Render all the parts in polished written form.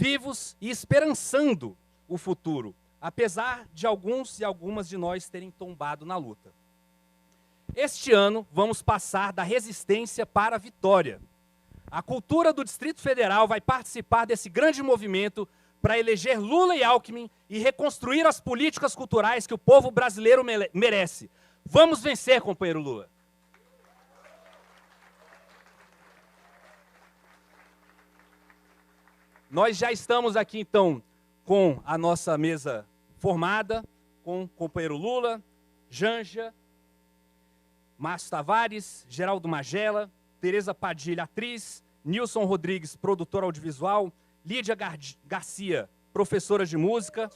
vivos e esperançando o futuro, apesar de alguns e algumas de nós terem tombado na luta. Este ano, vamos passar da resistência para a vitória. A cultura do Distrito Federal vai participar desse grande movimento para eleger Lula e Alckmin e reconstruir as políticas culturais que o povo brasileiro merece. Vamos vencer, companheiro Lula. Nós já estamos aqui, então, com a nossa mesa formada, com o companheiro Lula, Janja, Márcio Tavares, Geraldo Magela, Tereza Padilha, atriz, Nilson Rodrigues, produtor audiovisual, Lídia Garcia, professora de música,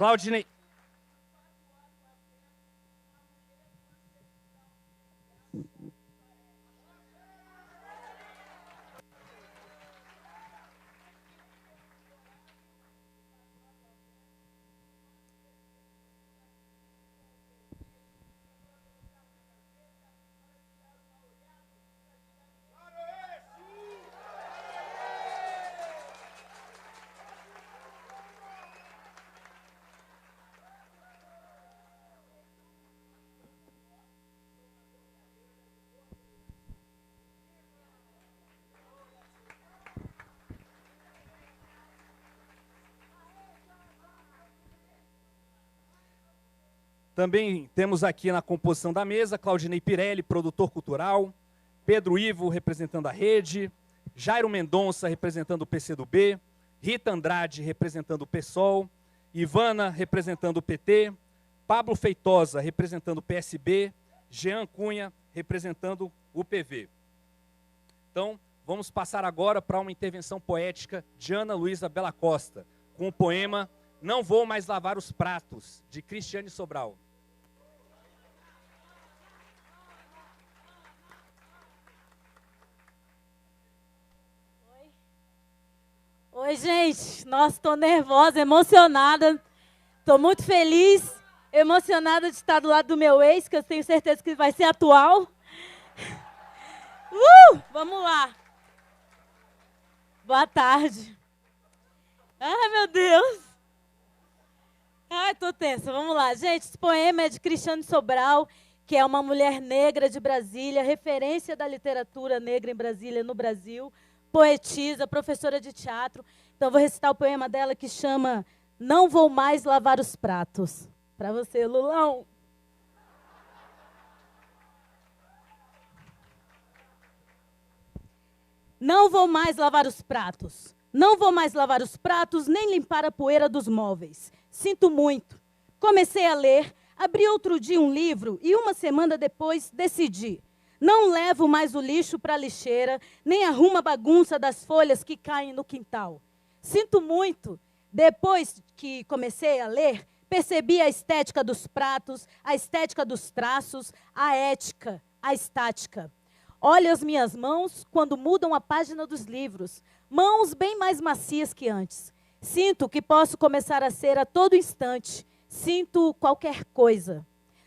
Claudinei. Também temos aqui na composição da mesa Claudinei Pirelli, produtor cultural, Pedro Ivo, representando a Rede, Jairo Mendonça, representando o PCdoB, Rita Andrade, representando o PSOL, Ivana, representando o PT, Pablo Feitosa, representando o PSB, Jean Cunha, representando o PV. Então, vamos passar agora para uma intervenção poética de Ana Luísa Bela Costa, com o poema Não Vou Mais Lavar os Pratos, de Cristiane Sobral. Oi, gente. Nossa, estou nervosa, emocionada. Estou muito feliz, emocionada de estar do lado do meu ex, que eu tenho certeza que vai ser atual. Vamos lá. Boa tarde. Ai, meu Deus. Ai, estou tensa. Vamos lá. Gente, esse poema é de Cristiane Sobral, que é uma mulher negra de Brasília, referência da literatura negra em Brasília, no Brasil, poetisa, professora de teatro. Então, vou recitar o poema dela que chama Não Vou Mais Lavar os Pratos. Para você, Lulão. Não vou mais lavar os pratos. Não vou mais lavar os pratos, nem limpar a poeira dos móveis. Sinto muito. Comecei a ler, abri outro dia um livro e uma semana depois decidi. Não levo mais o lixo para a lixeira, nem arrumo a bagunça das folhas que caem no quintal. Sinto muito. Depois que comecei a ler, percebi a estética dos pratos, a estética dos traços, a ética, a estática. Olho as minhas mãos quando mudam a página dos livros. Mãos bem mais macias que antes. Sinto que posso começar a ser a todo instante. Sinto qualquer coisa.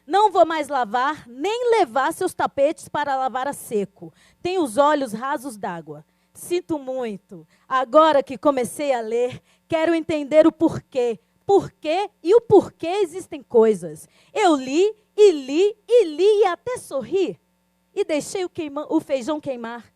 Não vou mais lavar, nem levar seus tapetes para lavar a seco. Tenho os olhos rasos d'água. Sinto muito. Agora que comecei a ler, quero entender o porquê. Porquê e o porquê existem coisas. Eu li, e li, e li, e até sorri. E deixei o feijão queimar.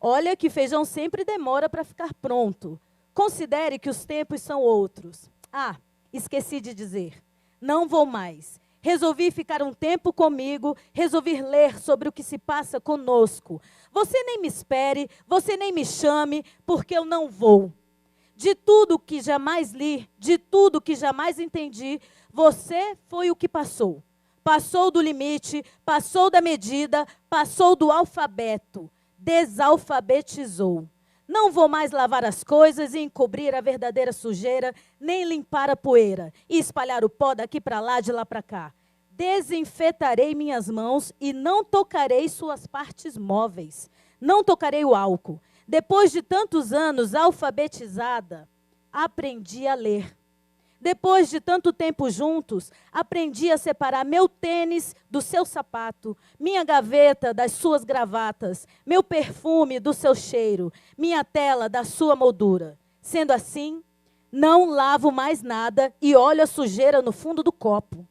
Olha que feijão sempre demora para ficar pronto. Considere que os tempos são outros. Ah, esqueci de dizer. Não vou mais. Resolvi ficar um tempo comigo, resolvi ler sobre o que se passa conosco. Você nem me espere, você nem me chame, porque eu não vou. De tudo que jamais li, de tudo que jamais entendi, você foi o que passou. Passou do limite, passou da medida, passou do alfabeto, desalfabetizou. Não vou mais lavar as coisas e encobrir a verdadeira sujeira, nem limpar a poeira e espalhar o pó daqui para lá, de lá para cá. desinfetarei minhas mãos e não tocarei suas partes móveis. Não tocarei o álcool. Depois de tantos anos alfabetizada, aprendi a ler. Depois de tanto tempo juntos, aprendi a separar meu tênis do seu sapato, minha gaveta das suas gravatas, meu perfume do seu cheiro, minha tela da sua moldura. Sendo assim, não lavo mais nada e olho a sujeira no fundo do copo.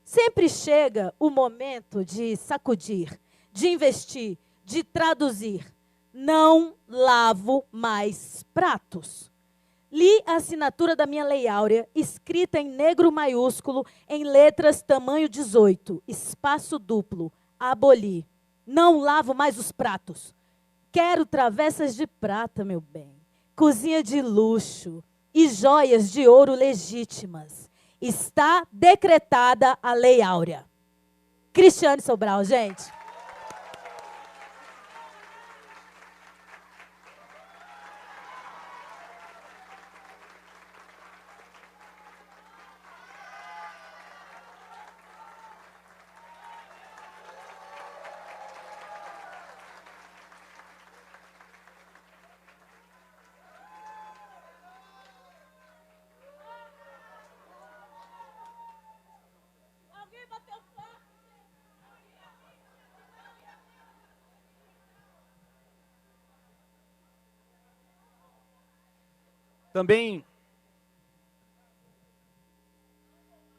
Sempre chega o momento de sacudir, de investir, de traduzir. Não lavo mais pratos. Li a assinatura da minha Lei Áurea, escrita em negro maiúsculo, em letras tamanho 18, espaço duplo. Aboli. Não lavo mais os pratos. Quero travessas de prata, meu bem, cozinha de luxo e joias de ouro legítimas. Está decretada a Lei Áurea. Cristiane Sobral, gente.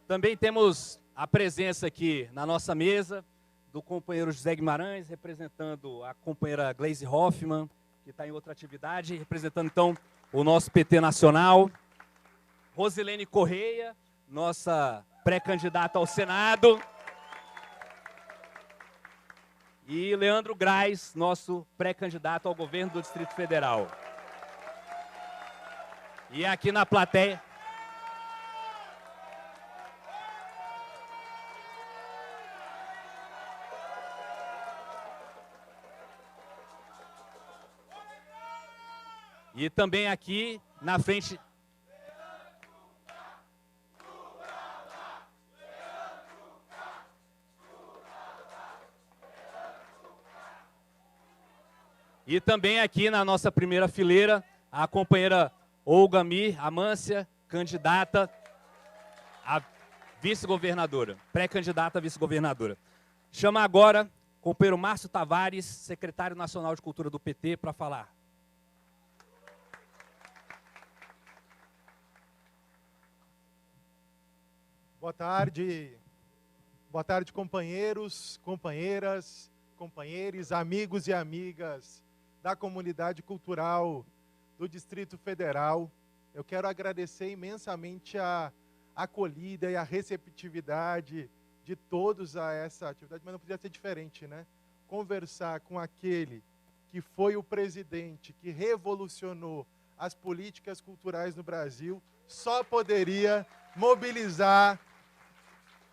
Também temos a presença aqui na nossa mesa do companheiro José Guimarães, representando a companheira Gleise Hoffmann, que está em outra atividade, representando então o nosso PT nacional. Rosilene Correia, nossa pré-candidata ao Senado. E Leandro Grais, nosso pré-candidato ao governo do Distrito Federal. E aqui na plateia... E também aqui na frente... E também aqui na nossa primeira fileira, a companheira Olga Mir Amância, candidata a vice-governadora, pré-candidata a vice-governadora. Chama agora o companheiro Márcio Tavares, secretário nacional de Cultura do PT, para falar. Boa tarde, companheiros, companheiras, companheiros, amigos e amigas da comunidade cultural do Distrito Federal. Eu quero agradecer imensamente a acolhida e a receptividade de todos a essa atividade, mas não podia ser diferente, né? Conversar com aquele que foi o presidente que revolucionou as políticas culturais no Brasil só poderia mobilizar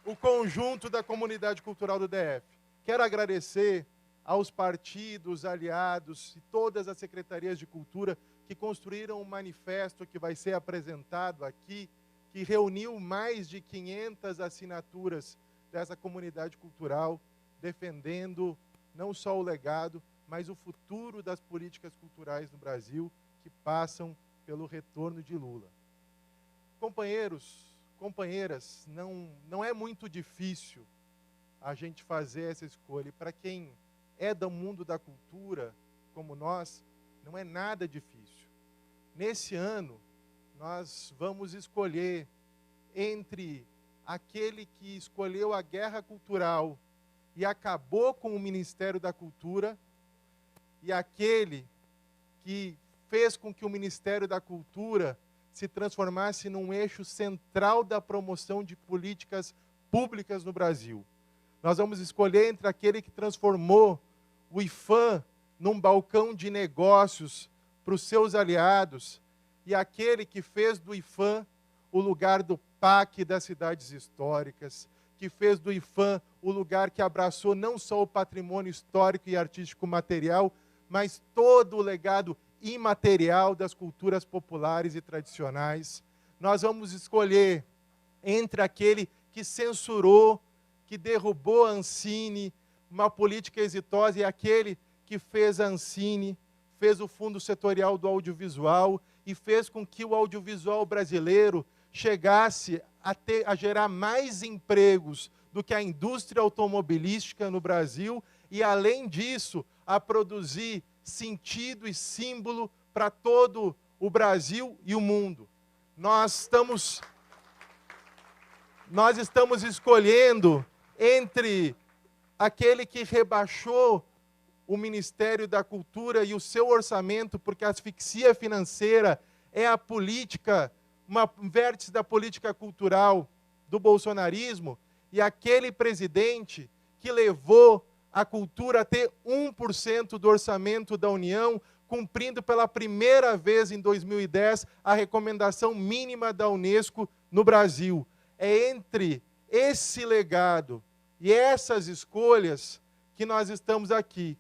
o conjunto da comunidade cultural do DF. Quero agradecer aos partidos aliados e todas as secretarias de cultura que construíram um manifesto que vai ser apresentado aqui, que reuniu mais de 500 assinaturas dessa comunidade cultural, defendendo não só o legado, mas o futuro das políticas culturais no Brasil, que passam pelo retorno de Lula. Companheiros, companheiras, não é muito difícil a gente fazer essa escolha. E para quem é do mundo da cultura, como nós, não é nada difícil. Nesse ano, nós vamos escolher entre aquele que escolheu a guerra cultural e acabou com o Ministério da Cultura e aquele que fez com que o Ministério da Cultura se transformasse num eixo central da promoção de políticas públicas no Brasil. Nós vamos escolher entre aquele que transformou o IPHAN num balcão de negócios para os seus aliados e aquele que fez do IPHAN o lugar do PAC das cidades históricas, que fez do IPHAN o lugar que abraçou não só o patrimônio histórico e artístico material, mas todo o legado imaterial das culturas populares e tradicionais. Nós vamos escolher entre aquele que censurou que derrubou a Ancine, uma política exitosa, e aquele que fez a Ancine, fez o Fundo Setorial do Audiovisual e fez com que o audiovisual brasileiro chegasse a gerar mais empregos do que a indústria automobilística no Brasil e, além disso, a produzir sentido e símbolo para todo o Brasil e o mundo. Nós estamos escolhendo entre aquele que rebaixou o Ministério da Cultura e o seu orçamento, porque a asfixia financeira é a política, um vértice da política cultural do bolsonarismo, e aquele presidente que levou a cultura a ter 1% do orçamento da União, cumprindo pela primeira vez em 2010 a recomendação mínima da Unesco no Brasil. É entre esse legado e essas escolhas que nós estamos aqui.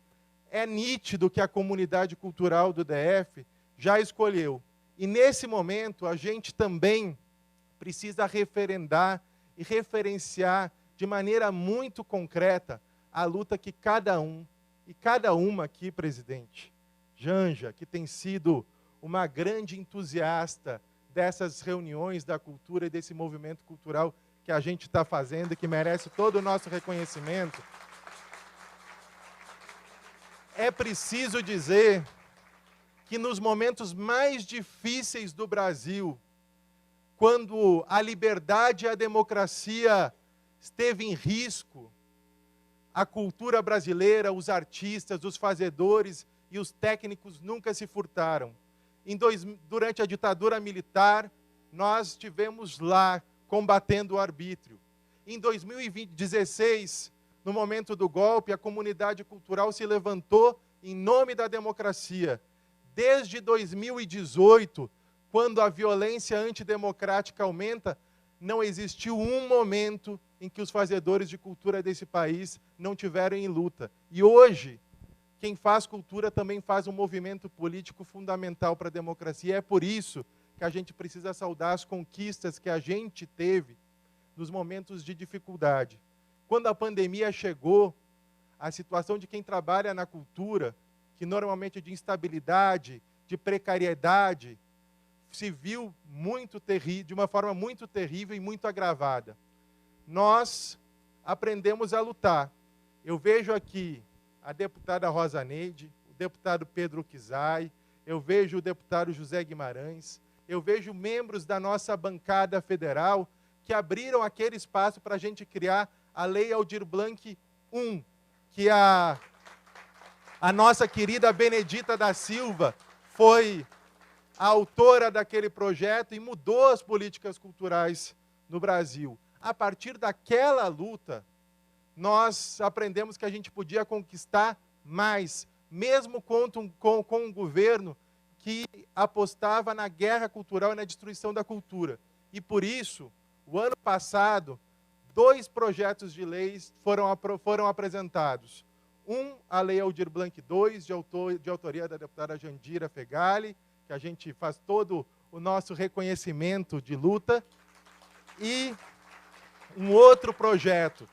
É nítido que a comunidade cultural do DF já escolheu. E nesse momento a gente também precisa referendar e referenciar de maneira muito concreta a luta que cada um e cada uma aqui, presidente, Janja, que tem sido uma grande entusiasta dessas reuniões da cultura e desse movimento cultural que a gente está fazendo e que merece todo o nosso reconhecimento. É preciso dizer que nos momentos mais difíceis do Brasil, quando a liberdade e a democracia esteve em risco, a cultura brasileira, os artistas, os fazedores e os técnicos nunca se furtaram. Durante a ditadura militar, nós estivemos lá combatendo o arbítrio. Em 2016, no momento do golpe, a comunidade cultural se levantou em nome da democracia. Desde 2018, quando a violência antidemocrática aumenta, não existiu um momento em que os fazedores de cultura desse país não tiveram em luta. E hoje, quem faz cultura também faz um movimento político fundamental para a democracia. É por isso que a gente precisa saudar as conquistas que a gente teve nos momentos de dificuldade. Quando a pandemia chegou, a situação de quem trabalha na cultura, que normalmente é de instabilidade, de precariedade, se viu de uma forma muito terrível e muito agravada. Nós aprendemos a lutar. Eu vejo aqui a deputada Rosa Neide, o deputado Pedro Kizai, eu vejo o deputado José Guimarães, eu vejo membros da nossa bancada federal que abriram aquele espaço para a gente criar a Lei Aldir Blanc I, que a nossa querida Benedita da Silva foi a autora daquele projeto e mudou as políticas culturais no Brasil. A partir daquela luta, nós aprendemos que a gente podia conquistar mais, mesmo com um governo que apostava na guerra cultural e na destruição da cultura. E por isso, o ano passado, 2 projetos de leis foram apresentados. A Lei Aldir Blanc II, de autoria da deputada Jandira Fegali, que a gente faz todo o nosso reconhecimento de luta, e um outro projeto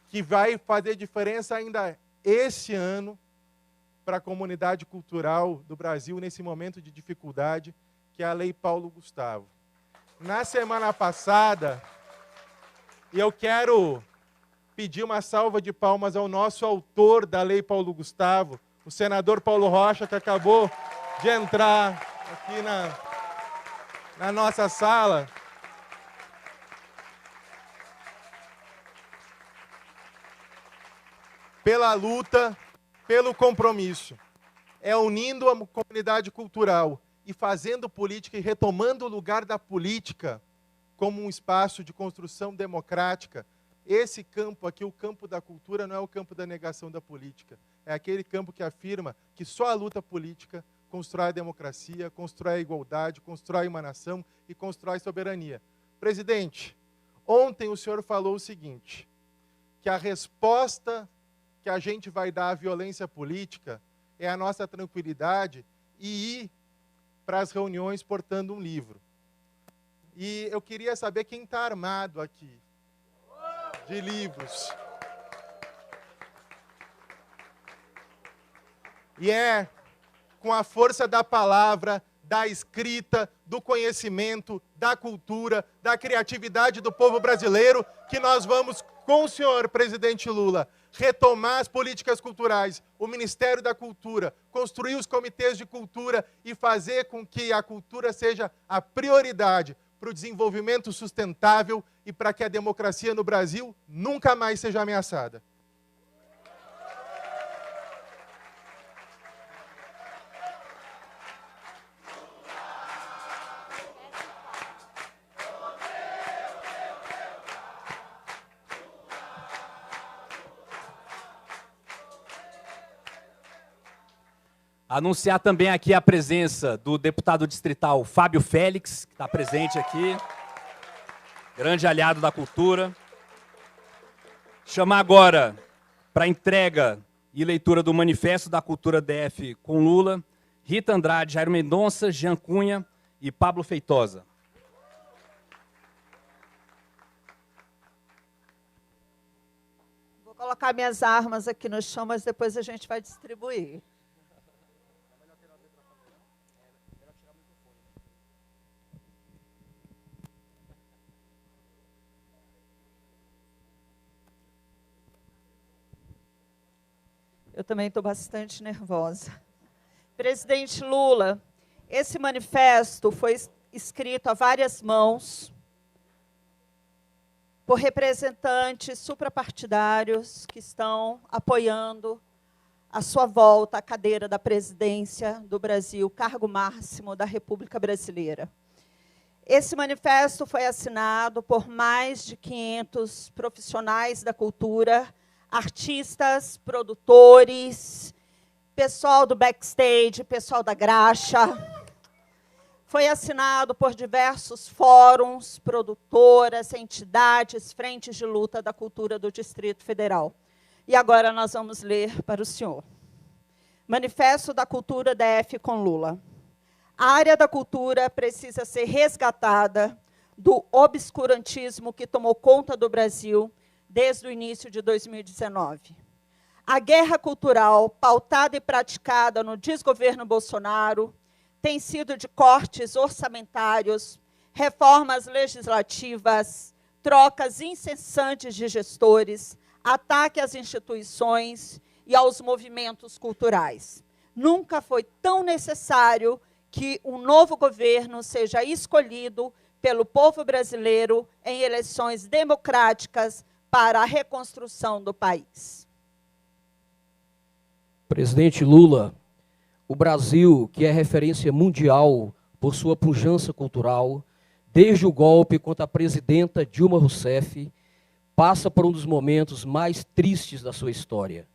que vai fazer diferença ainda esse ano para a comunidade cultural do Brasil nesse momento de dificuldade, que é a Lei Paulo Gustavo. Na semana passada, eu quero pedir uma salva de palmas ao nosso autor da Lei Paulo Gustavo, o senador Paulo Rocha, que acabou de entrar aqui na nossa sala. Pela luta, pelo compromisso. É unindo a comunidade cultural e fazendo política e retomando o lugar da política como um espaço de construção democrática. Esse campo aqui, o campo da cultura, não é o campo da negação da política. É aquele campo que afirma que só a luta política constrói a democracia, constrói a igualdade, constrói uma nação e constrói soberania. Presidente, ontem o senhor falou o seguinte, que a resposta que a gente vai dar à violência política é a nossa tranquilidade e ir para as reuniões portando um livro. E eu queria saber quem está armado aqui. de livros. E é com a força da palavra, da escrita, do conhecimento, da cultura, da criatividade do povo brasileiro que nós vamos, com o senhor presidente Lula, retomar as políticas culturais, o Ministério da Cultura, construir os comitês de cultura e fazer com que a cultura seja a prioridade para o desenvolvimento sustentável e para que a democracia no Brasil nunca mais seja ameaçada. Anunciar também aqui a presença do deputado distrital Fábio Félix, que está presente aqui, grande aliado da cultura. Chamar agora para entrega e leitura do Manifesto da Cultura DF com Lula, Rita Andrade, Jairo Mendonça, Jean Cunha e Pablo Feitosa. Vou colocar minhas armas aqui no chão, mas depois a gente vai distribuir. Eu também estou bastante nervosa. Presidente Lula, esse manifesto foi escrito a várias mãos por representantes suprapartidários que estão apoiando a sua volta à cadeira da presidência do Brasil, cargo máximo da República Brasileira. Esse manifesto foi assinado por mais de 500 profissionais da cultura, artistas, produtores, pessoal do backstage, pessoal da graxa. Foi assinado por diversos fóruns, produtoras, entidades, frentes de luta da cultura do Distrito Federal. E agora nós vamos ler para o senhor. Manifesto da Cultura DF com Lula. A área da cultura precisa ser resgatada do obscurantismo que tomou conta do Brasil desde o início de 2019. A guerra cultural, pautada e praticada no desgoverno Bolsonaro, tem sido de cortes orçamentários, reformas legislativas, trocas incessantes de gestores, ataque às instituições e aos movimentos culturais. Nunca foi tão necessário que um novo governo seja escolhido pelo povo brasileiro em eleições democráticas para a reconstrução do país. Presidente Lula, o Brasil, que é referência mundial por sua pujança cultural, desde o golpe contra a presidenta Dilma Rousseff, passa por um dos momentos mais tristes da sua história,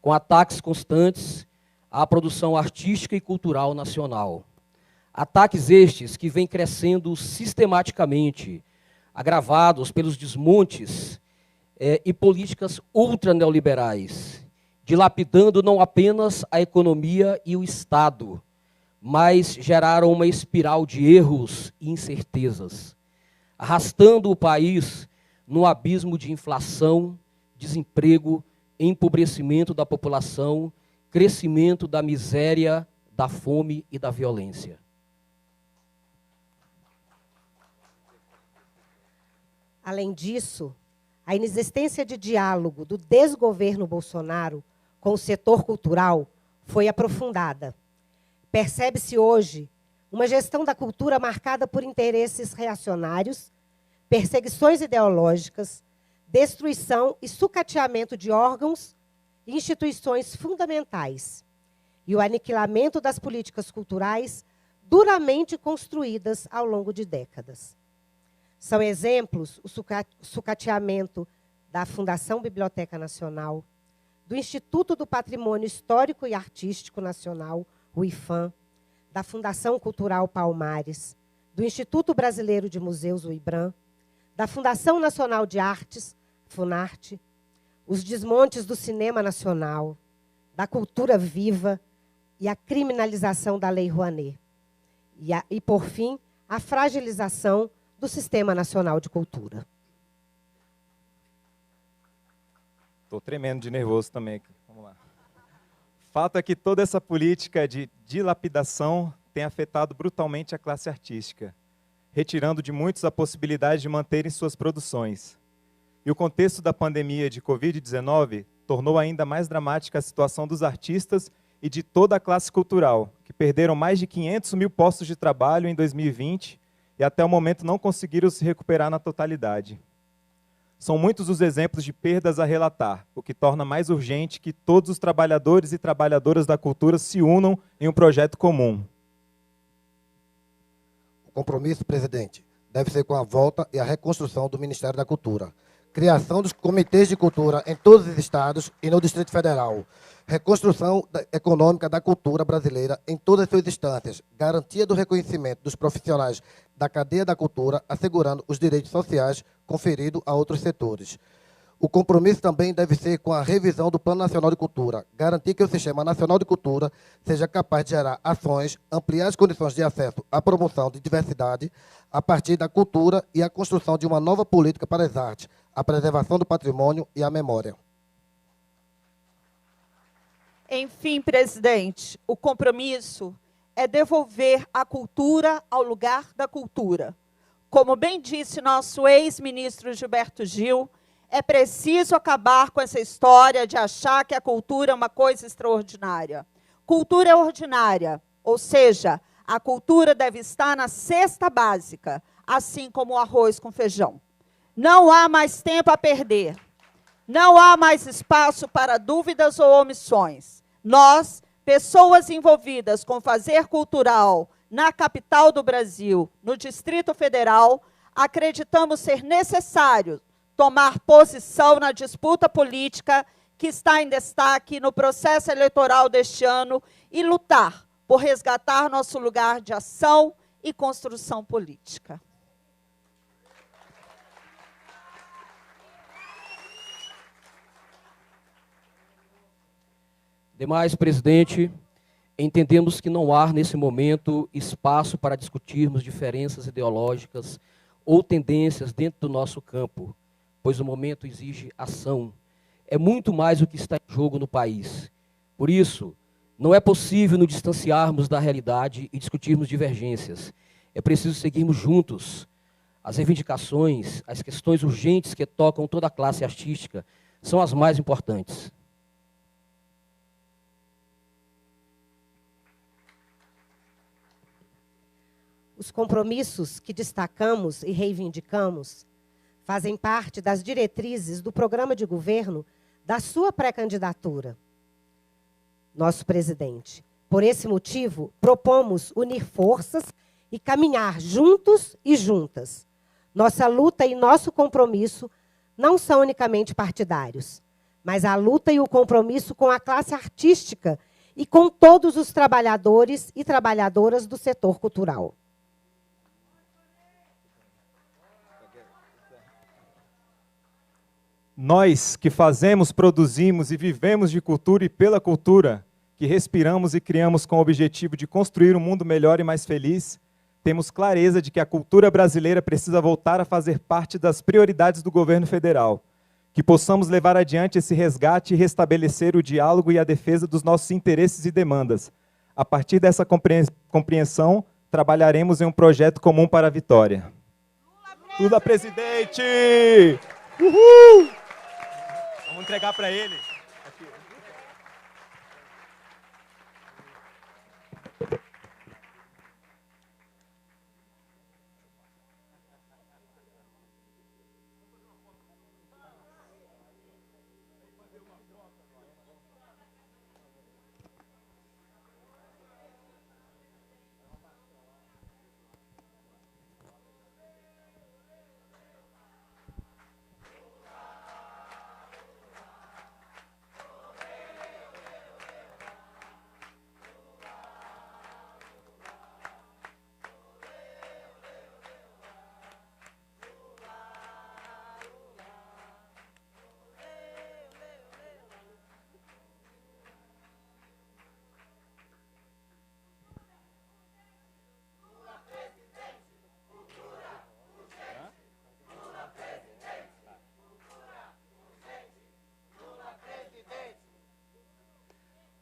com ataques constantes à produção artística e cultural nacional. Ataques estes que vêm crescendo sistematicamente, agravados pelos desmontes e políticas ultra-neoliberais, dilapidando não apenas a economia e o Estado, mas geraram uma espiral de erros e incertezas, arrastando o país num abismo de inflação, desemprego, empobrecimento da população, crescimento da miséria, da fome e da violência. Além disso, a inexistência de diálogo do desgoverno Bolsonaro com o setor cultural foi aprofundada. Percebe-se hoje uma gestão da cultura marcada por interesses reacionários, perseguições ideológicas, destruição e sucateamento de órgãos e instituições fundamentais, e o aniquilamento das políticas culturais duramente construídas ao longo de décadas. São exemplos o sucateamento da Fundação Biblioteca Nacional, do Instituto do Patrimônio Histórico e Artístico Nacional, o IFAM, da Fundação Cultural Palmares, do Instituto Brasileiro de Museus, o IBRAM, da Fundação Nacional de Artes, FUNARTE, os desmontes do cinema nacional, da cultura viva e a criminalização da Lei Rouanet. E por fim, a fragilização do Sistema Nacional de Cultura. Estou tremendo de nervoso também aqui. Vamos lá. Fato é que toda essa política de dilapidação tem afetado brutalmente a classe artística, retirando de muitos a possibilidade de manterem suas produções. E o contexto da pandemia de Covid-19 tornou ainda mais dramática a situação dos artistas e de toda a classe cultural, que perderam mais de 500 mil postos de trabalho em 2020 e até o momento não conseguiram se recuperar na totalidade. São muitos os exemplos de perdas a relatar, o que torna mais urgente que todos os trabalhadores e trabalhadoras da cultura se unam em um projeto comum. O compromisso, presidente, deve ser com a volta e a reconstrução do Ministério da Cultura, criação dos comitês de cultura em todos os estados e no Distrito Federal, reconstrução econômica da cultura brasileira em todas as suas instâncias, garantia do reconhecimento dos profissionais da cadeia da cultura, assegurando os direitos sociais conferidos a outros setores. O compromisso também deve ser com a revisão do Plano Nacional de Cultura, garantir que o Sistema Nacional de Cultura seja capaz de gerar ações, ampliar as condições de acesso à promoção de diversidade a partir da cultura e a construção de uma nova política para as artes, a preservação do patrimônio e a memória. Enfim, presidente, o compromisso é devolver a cultura ao lugar da cultura. Como bem disse nosso ex-ministro Gilberto Gil, é preciso acabar com essa história de achar que a cultura é uma coisa extraordinária. Cultura é ordinária, ou seja, a cultura deve estar na cesta básica, assim como o arroz com feijão. Não há mais tempo a perder. Não há mais espaço para dúvidas ou omissões. Nós, pessoas envolvidas com fazer cultural na capital do Brasil, no Distrito Federal, acreditamos ser necessário tomar posição na disputa política que está em destaque no processo eleitoral deste ano e lutar por resgatar nosso lugar de ação e construção política. Demais, presidente, entendemos que não há, nesse momento, espaço para discutirmos diferenças ideológicas ou tendências dentro do nosso campo, pois o momento exige ação. É muito mais o que está em jogo no país. Por isso, não é possível nos distanciarmos da realidade e discutirmos divergências. É preciso seguirmos juntos. As reivindicações, as questões urgentes que tocam toda a classe artística são as mais importantes. Os compromissos que destacamos e reivindicamos fazem parte das diretrizes do programa de governo da sua pré-candidatura, nosso presidente. Por esse motivo, propomos unir forças e caminhar juntos e juntas. Nossa luta e nosso compromisso não são unicamente partidários, mas a luta e o compromisso com a classe artística e com todos os trabalhadores e trabalhadoras do setor cultural. Nós que fazemos, produzimos e vivemos de cultura e pela cultura, que respiramos e criamos com o objetivo de construir um mundo melhor e mais feliz, temos clareza de que a cultura brasileira precisa voltar a fazer parte das prioridades do governo federal, que possamos levar adiante esse resgate e restabelecer o diálogo e a defesa dos nossos interesses e demandas. A partir dessa compreensão, trabalharemos em um projeto comum para a vitória. Lula presidente! Uhul! Vamos entregar para ele. Aqui.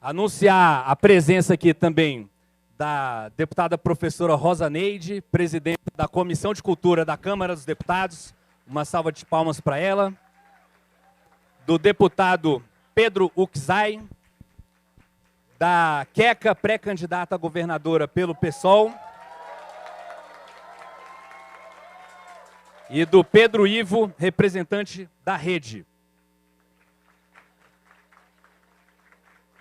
Anunciar a presença aqui também da deputada professora Rosa Neide, presidente da Comissão de Cultura da Câmara dos Deputados. Uma salva de palmas para ela. Do deputado Pedro Uczai, da Queca, pré-candidata a governadora pelo PSOL. E do Pedro Ivo, representante da Rede.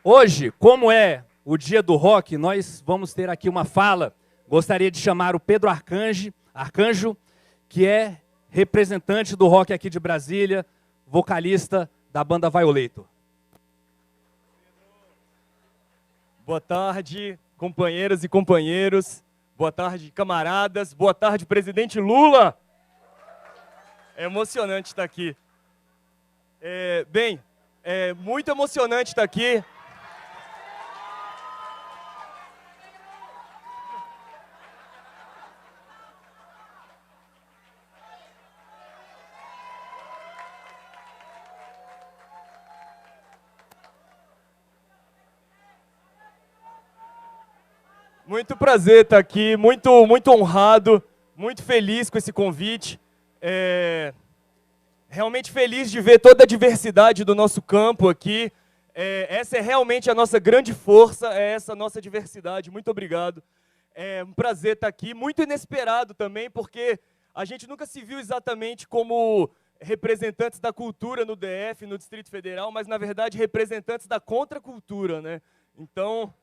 Hoje, como é o dia do rock, nós vamos ter aqui uma fala. Gostaria de chamar o Pedro Arcanjo, que é representante do rock aqui de Brasília, vocalista da banda Violator. Boa tarde, companheiras e companheiros. Boa tarde, camaradas. Boa tarde, presidente Lula. É emocionante estar aqui. É muito emocionante estar aqui. Muito prazer estar aqui, muito honrado, muito feliz com esse convite. Realmente feliz de ver toda a diversidade do nosso campo aqui. Essa é realmente a nossa grande força, é essa nossa diversidade. Muito obrigado. É um prazer estar aqui, muito inesperado também, porque a gente nunca se viu exatamente como representantes da cultura no DF, no Distrito Federal, mas, na verdade, representantes da contracultura, né? Então...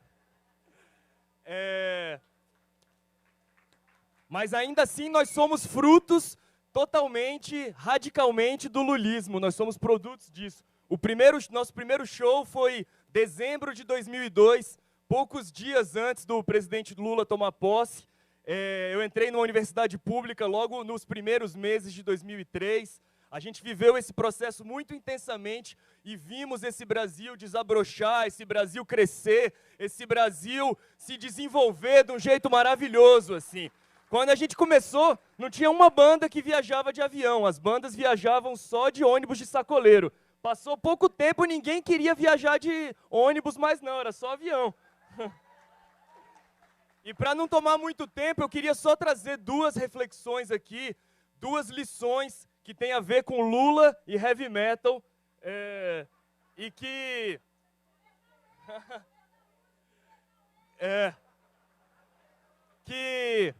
Mas ainda assim nós somos frutos totalmente, radicalmente do lulismo, nós somos produtos disso. Nosso primeiro show foi dezembro de 2002, poucos dias antes do presidente Lula tomar posse. Eu entrei numa universidade pública logo nos primeiros meses de 2003. A gente viveu esse processo muito intensamente e vimos esse Brasil desabrochar, esse Brasil crescer, esse Brasil se desenvolver de um jeito maravilhoso, assim. Quando a gente começou, não tinha uma banda que viajava de avião, as bandas viajavam só de ônibus de sacoleiro. Passou pouco tempo, ninguém queria viajar de ônibus mais não, era só avião. E para não tomar muito tempo, eu queria só trazer duas reflexões aqui, duas lições que tem a ver com Lula e heavy metal, e que... que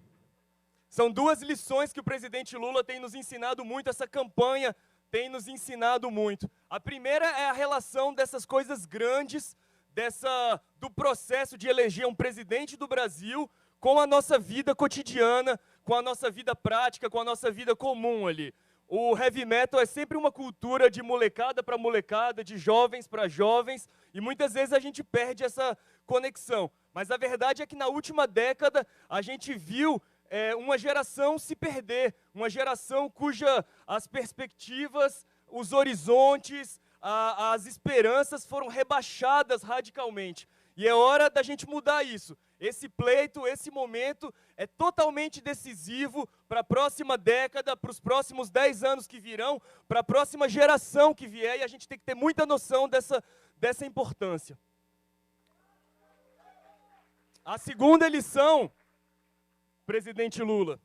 são duas lições que o presidente Lula tem nos ensinado muito, essa campanha tem nos ensinado muito. A primeira é a relação dessas coisas grandes, do processo de eleger um presidente do Brasil com a nossa vida cotidiana, com a nossa vida prática, com a nossa vida comum ali. O heavy metal é sempre uma cultura de molecada para molecada, de jovens para jovens, e muitas vezes a gente perde essa conexão. Mas a verdade é que na última década a gente viu uma geração se perder, uma geração cuja as perspectivas, os horizontes, as esperanças foram rebaixadas radicalmente. E é hora da gente mudar isso. Esse pleito, esse momento é totalmente decisivo para a próxima década, para os próximos 10 anos que virão, para a próxima geração que vier, e a gente tem que ter muita noção dessa importância. A segunda lição, presidente Lula,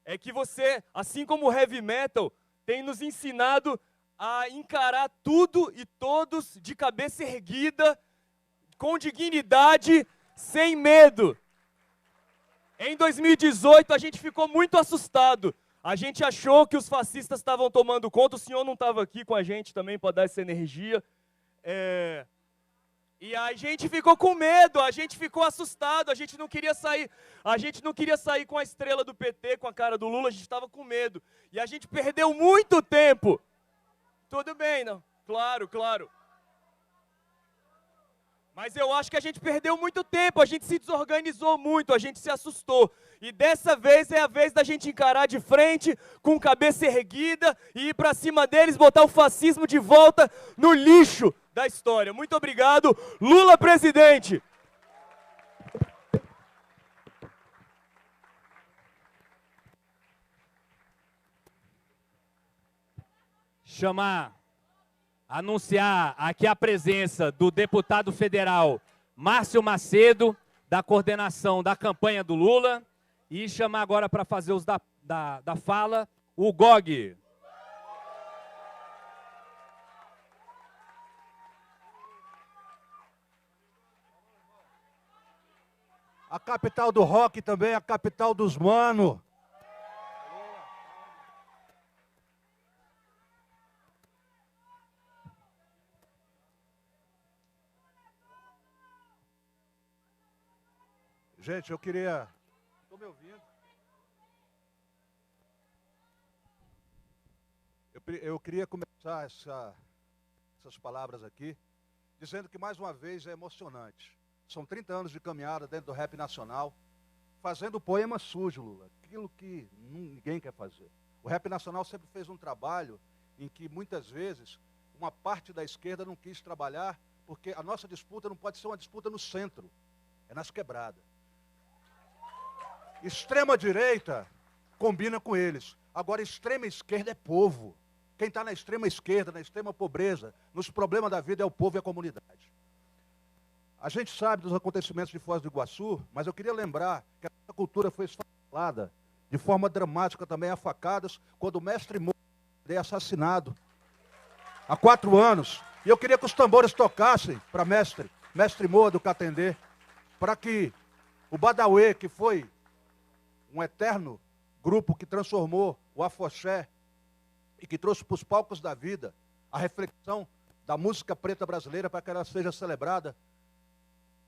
é que você, assim como o heavy metal, tem nos ensinado a encarar tudo e todos de cabeça erguida, com dignidade, sem medo. Em 2018, a gente ficou muito assustado. A gente achou que os fascistas estavam tomando conta. O senhor não estava aqui com a gente também para dar essa energia. E a gente ficou com medo, a gente ficou assustado, a gente não queria sair com a estrela do PT, com a cara do Lula, a gente estava com medo. E a gente perdeu muito tempo. Tudo bem, não? Claro, claro. Mas eu acho que a gente perdeu muito tempo, a gente se desorganizou muito, a gente se assustou. E dessa vez é a vez da gente encarar de frente, com cabeça erguida, e ir para cima deles, botar o fascismo de volta no lixo da história. Muito obrigado. Lula presidente! Anunciar aqui a presença do deputado federal Márcio Macedo, da coordenação da campanha do Lula. E chamar agora para fazer os da fala o Gog. A capital do rock também é a capital dos mano. Gente, eu queria... Estão me ouvindo? Eu queria começar essas palavras aqui, dizendo que mais uma vez é emocionante. São 30 anos de caminhada dentro do rap nacional, fazendo poema sujo, Lula. Aquilo que ninguém quer fazer. O rap nacional sempre fez um trabalho em que, muitas vezes, uma parte da esquerda não quis trabalhar, porque a nossa disputa não pode ser uma disputa no centro, é nas quebradas. Extrema-direita combina com eles. Agora, extrema-esquerda é povo. Quem está na extrema esquerda, na extrema pobreza, nos problemas da vida é o povo e a comunidade. A gente sabe dos acontecimentos de Foz do Iguaçu, mas eu queria lembrar que a cultura foi esfacelada de forma dramática também a facadas, quando o mestre Moa foi assassinado há 4 anos. E eu queria que os tambores tocassem para mestre Moa do Catendê, para que o Badauê, que foi um eterno grupo que transformou o afoxé e que trouxe para os palcos da vida a reflexão da música preta brasileira para que ela seja celebrada,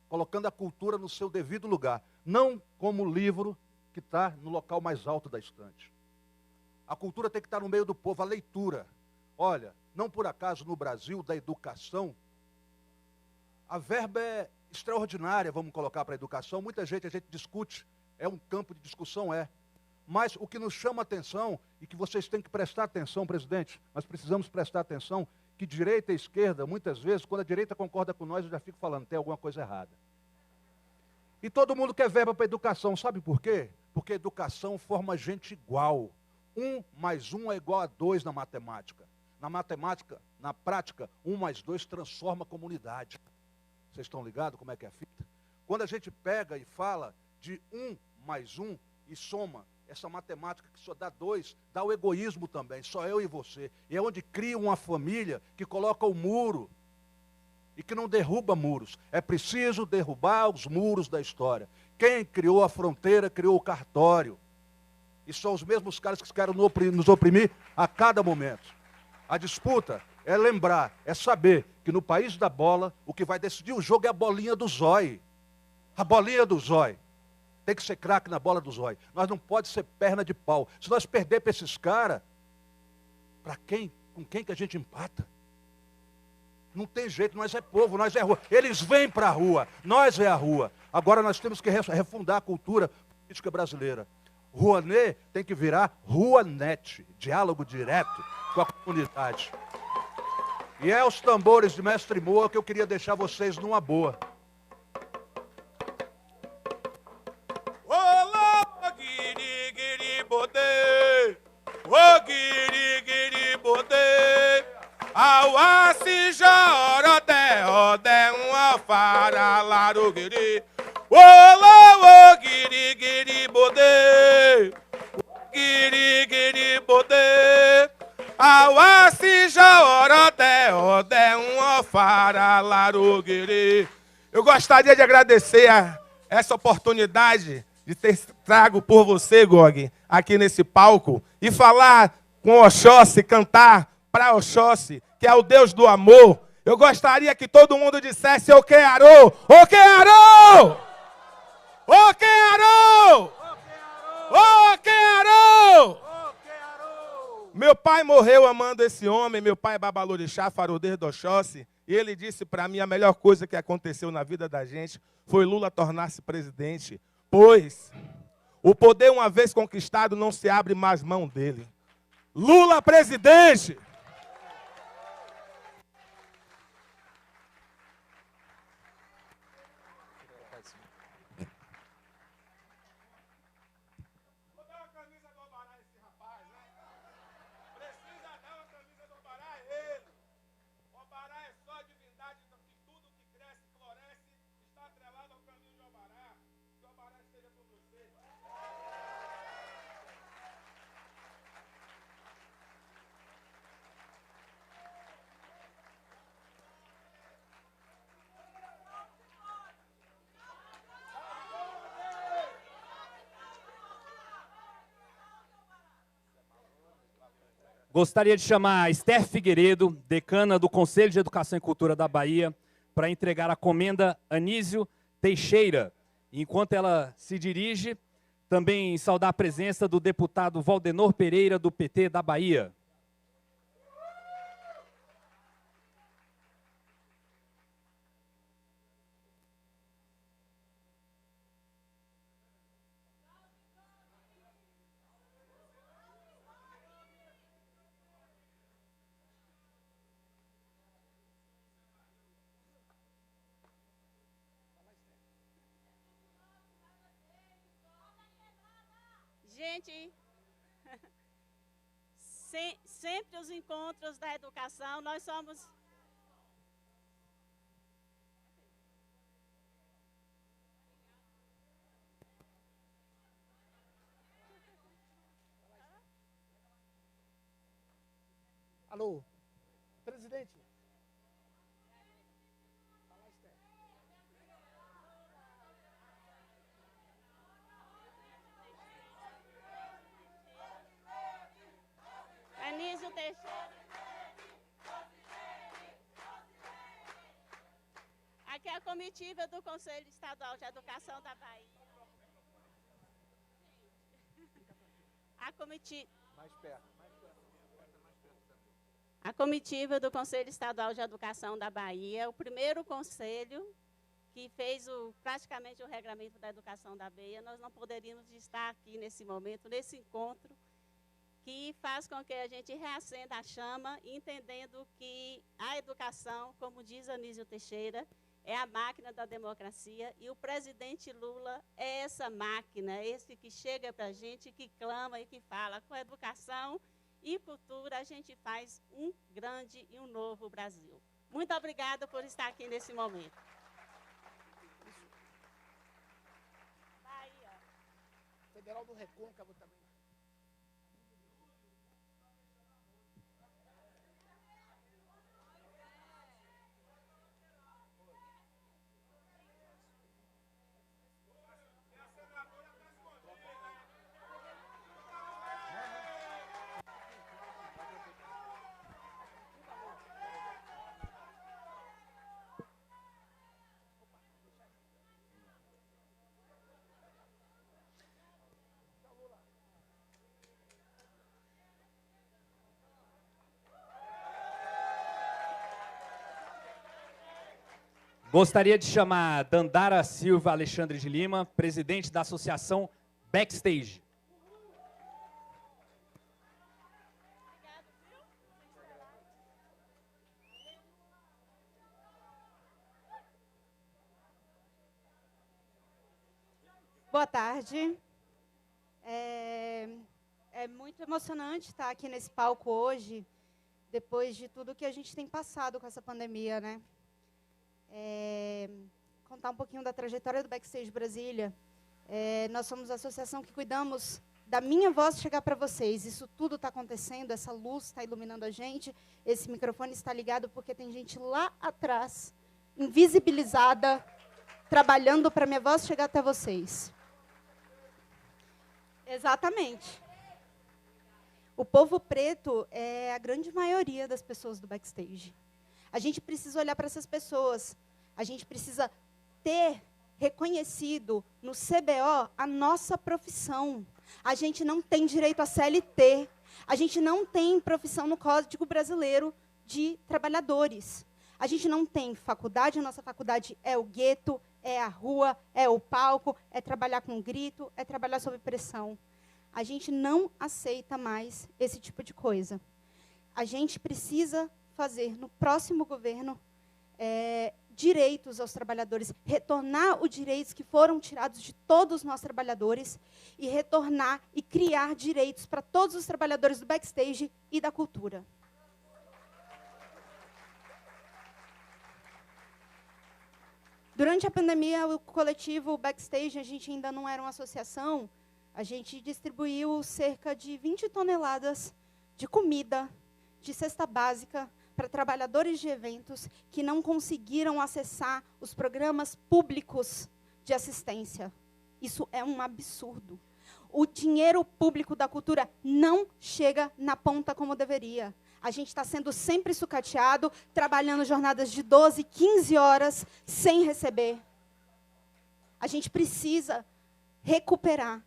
colocando a cultura no seu devido lugar, não como o livro que está no local mais alto da estante. A cultura tem que estar no meio do povo, a leitura. Olha, não por acaso no Brasil, da educação, a verba é extraordinária, vamos colocar para a educação. Muita gente, a gente discute, é um campo de discussão, mas o que nos chama a atenção, e que vocês têm que prestar atenção, presidente, nós precisamos prestar atenção, que direita e esquerda, muitas vezes, quando a direita concorda com nós, eu já fico falando, tem alguma coisa errada. E todo mundo quer verba para educação, sabe por quê? Porque a educação forma gente igual. 1 mais 1 é igual a 2 na matemática. Na matemática, na prática, 1 mais 2 transforma a comunidade. Vocês estão ligados como é que é a fita? Quando a gente pega e fala de 1 mais 1 e soma essa matemática que só dá 2, dá o egoísmo também, só eu e você. E é onde cria uma família que coloca o muro e que não derruba muros. É preciso derrubar os muros da história. Quem criou a fronteira, criou o cartório. E são os mesmos caras que querem nos oprimir a cada momento. A disputa é lembrar, é saber que no país da bola, o que vai decidir o jogo é a bolinha do zói. A bolinha do zói. Tem que ser craque na bola do zóio. Nós não pode ser perna de pau. Se nós perder para esses caras, para quem? Com quem que a gente empata? Não tem jeito, nós é povo, nós é rua. Eles vêm para a rua, nós é a rua. Agora nós temos que refundar a cultura política brasileira. Rouanet tem que virar Rouanet, diálogo direto com a comunidade. E é os tambores de Mestre Moa que eu queria deixar vocês numa boa. Awasi joro de ode uma fara laro giri. Olo giri giri bode. Giri giri bode. Awasi joro de ode uma fara laro giri. Eu gostaria de agradecer essa oportunidade de ter trago por você, Gog, aqui nesse palco e falar com Oxóssi, cantar para Oxóssi, que é o Deus do amor. Eu gostaria que todo mundo dissesse o quero, o quero, o quero, o quero. Meu pai morreu amando esse homem, meu pai é Babalorixá, Farodeiro do Oxóssi, e ele disse para mim a melhor coisa que aconteceu na vida da gente foi Lula tornar-se presidente, pois o poder uma vez conquistado não se abre mais mão dele. Lula presidente! Gostaria de chamar a Esther Figueiredo, decana do Conselho de Educação e Cultura da Bahia, para entregar a comenda Anísio Teixeira. Enquanto ela se dirige, também saudar a presença do deputado Valdenor Pereira, do PT da Bahia. Gente, sempre os encontros da educação, nós somos... Alô, presidente. Anísio Teixeira. Aqui é a comitiva do Conselho Estadual de Educação da Bahia. A comitiva do Conselho Estadual de Educação da Bahia, o primeiro conselho que fez praticamente o regramento da educação da Bahia. Nós não poderíamos estar aqui nesse momento, nesse encontro, que faz com que a gente reacenda a chama, entendendo que a educação, como diz Anísio Teixeira, é a máquina da democracia, e o presidente Lula é essa máquina, esse que chega para a gente, que clama e que fala: com educação e cultura a gente faz um grande e um novo Brasil. Muito obrigada por estar aqui nesse momento. Bahia. Federal do Recôncavo também. Gostaria de chamar Dandara Silva Alexandre de Lima, presidente da Associação Backstage. Boa tarde. É muito emocionante estar aqui nesse palco hoje, depois de tudo que a gente tem passado com essa pandemia, né? Contar um pouquinho da trajetória do Backstage Brasília. Nós somos a associação que cuidamos da minha voz chegar para vocês. Isso tudo está acontecendo, essa luz está iluminando a gente, esse microfone está ligado porque tem gente lá atrás, invisibilizada, trabalhando para minha voz chegar até vocês. Exatamente. O povo preto é a grande maioria das pessoas do Backstage. A gente precisa olhar para essas pessoas. A gente precisa ter reconhecido no CBO a nossa profissão. A gente não tem direito a CLT. A gente não tem profissão no Código Brasileiro de Trabalhadores. A gente não tem faculdade. A nossa faculdade é o gueto, é a rua, é o palco, é trabalhar com grito, é trabalhar sob pressão. A gente não aceita mais esse tipo de coisa. A gente precisa fazer no próximo governo direitos aos trabalhadores, retornar os direitos que foram tirados de todos nós trabalhadores e retornar e criar direitos para todos os trabalhadores do Backstage e da cultura. Durante a pandemia, o coletivo Backstage, a gente ainda não era uma associação, a gente distribuiu cerca de 20 toneladas de comida, de cesta básica, para trabalhadores de eventos que não conseguiram acessar os programas públicos de assistência. Isso é um absurdo. o dinheiro público da cultura não chega na ponta como deveria. A gente está sendo sempre sucateado, trabalhando jornadas de 12, 15 horas sem receber. A gente precisa recuperar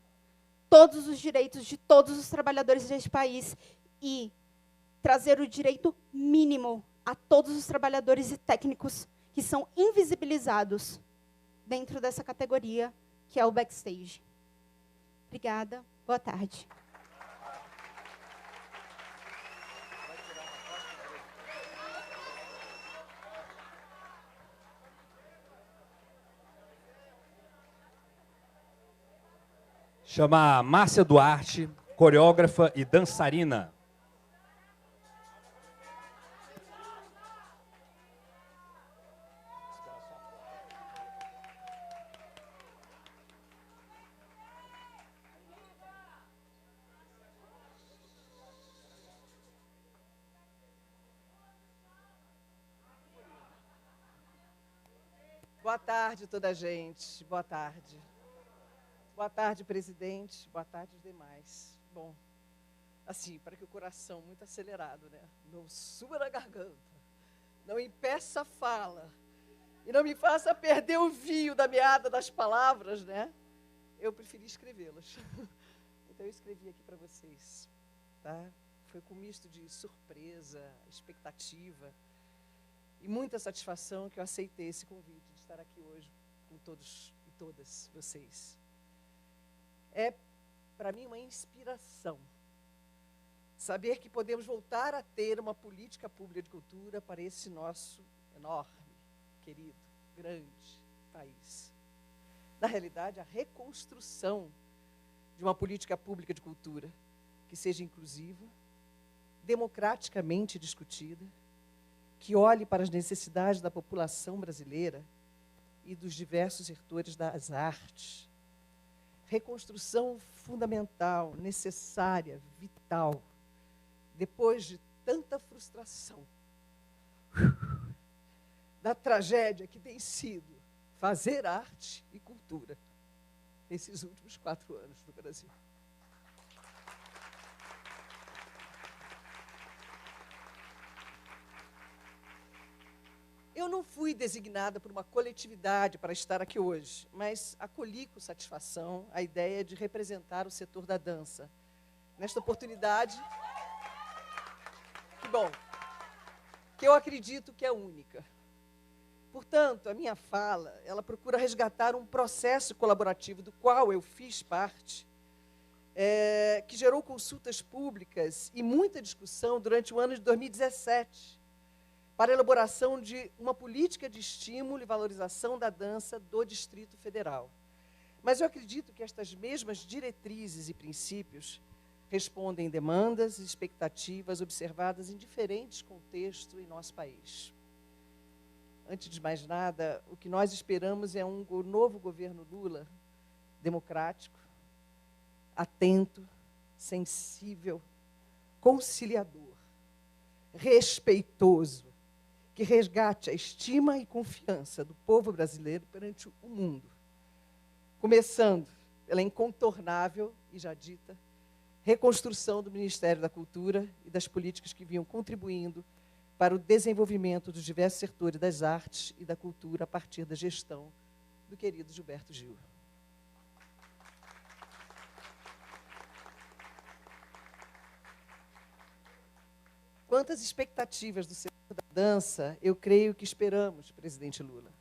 todos os direitos de todos os trabalhadores deste país e trazer o direito mínimo a todos os trabalhadores e técnicos que são invisibilizados dentro dessa categoria que é o backstage. Obrigada, boa tarde. Chama a Márcia Duarte, coreógrafa e dançarina. Boa tarde, toda a gente. Boa tarde. Boa tarde, presidente. Boa tarde, os demais. Bom, assim, para que o coração muito acelerado, né? Não suba na garganta, não impeça a fala e não me faça perder o fio da meada das palavras, né? Eu preferi escrevê-las. Então, eu escrevi aqui para vocês, tá? Foi com um misto de surpresa, expectativa e muita satisfação que eu aceitei esse convite de estar aqui hoje com todos e todas vocês. É, para mim, uma inspiração saber que podemos voltar a ter uma política pública de cultura para esse nosso enorme, querido, grande país. Na realidade, a reconstrução de uma política pública de cultura que seja inclusiva, democraticamente discutida, que olhe para as necessidades da população brasileira e dos diversos setores das artes. Reconstrução fundamental, necessária, vital, depois de tanta frustração, da tragédia que tem sido fazer arte e cultura nesses últimos 4 anos no Brasil. Eu não fui designada por uma coletividade para estar aqui hoje, mas acolhi com satisfação a ideia de representar o setor da dança. Nesta oportunidade, que bom, que eu acredito que é única. Portanto, a minha fala, ela procura resgatar um processo colaborativo do qual eu fiz parte, que gerou consultas públicas e muita discussão durante o ano de 2017, para a elaboração de uma política de estímulo e valorização da dança do Distrito Federal. Mas eu acredito que estas mesmas diretrizes e princípios respondem demandas e expectativas observadas em diferentes contextos em nosso país. Antes de mais nada, o que nós esperamos é um novo governo Lula, democrático, atento, sensível, conciliador, respeitoso, que resgate a estima e confiança do povo brasileiro perante o mundo, começando pela incontornável e já dita reconstrução do Ministério da Cultura e das políticas que vinham contribuindo para o desenvolvimento dos diversos setores das artes e da cultura a partir da gestão do querido Gilberto Gil. Quantas expectativas do setor da dança, eu creio que esperamos, presidente Lula.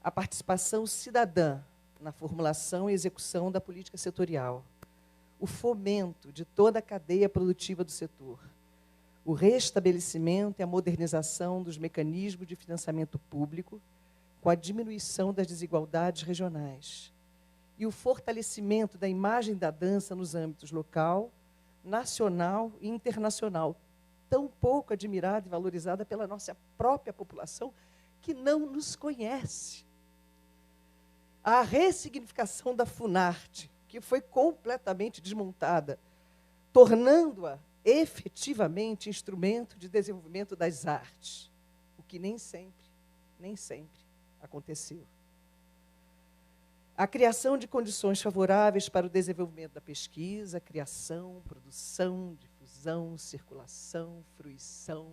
A participação cidadã na formulação e execução da política setorial, o fomento de toda a cadeia produtiva do setor, o restabelecimento e a modernização dos mecanismos de financiamento público, com a diminuição das desigualdades regionais, e o fortalecimento da imagem da dança nos âmbitos local, nacional e internacional, tão pouco admirada e valorizada pela nossa própria população, que não nos conhece. A ressignificação da Funarte, que foi completamente desmontada, tornando-a efetivamente instrumento de desenvolvimento das artes, o que nem sempre aconteceu. a criação de condições favoráveis para o desenvolvimento da pesquisa, criação, produção, difusão, circulação, fruição,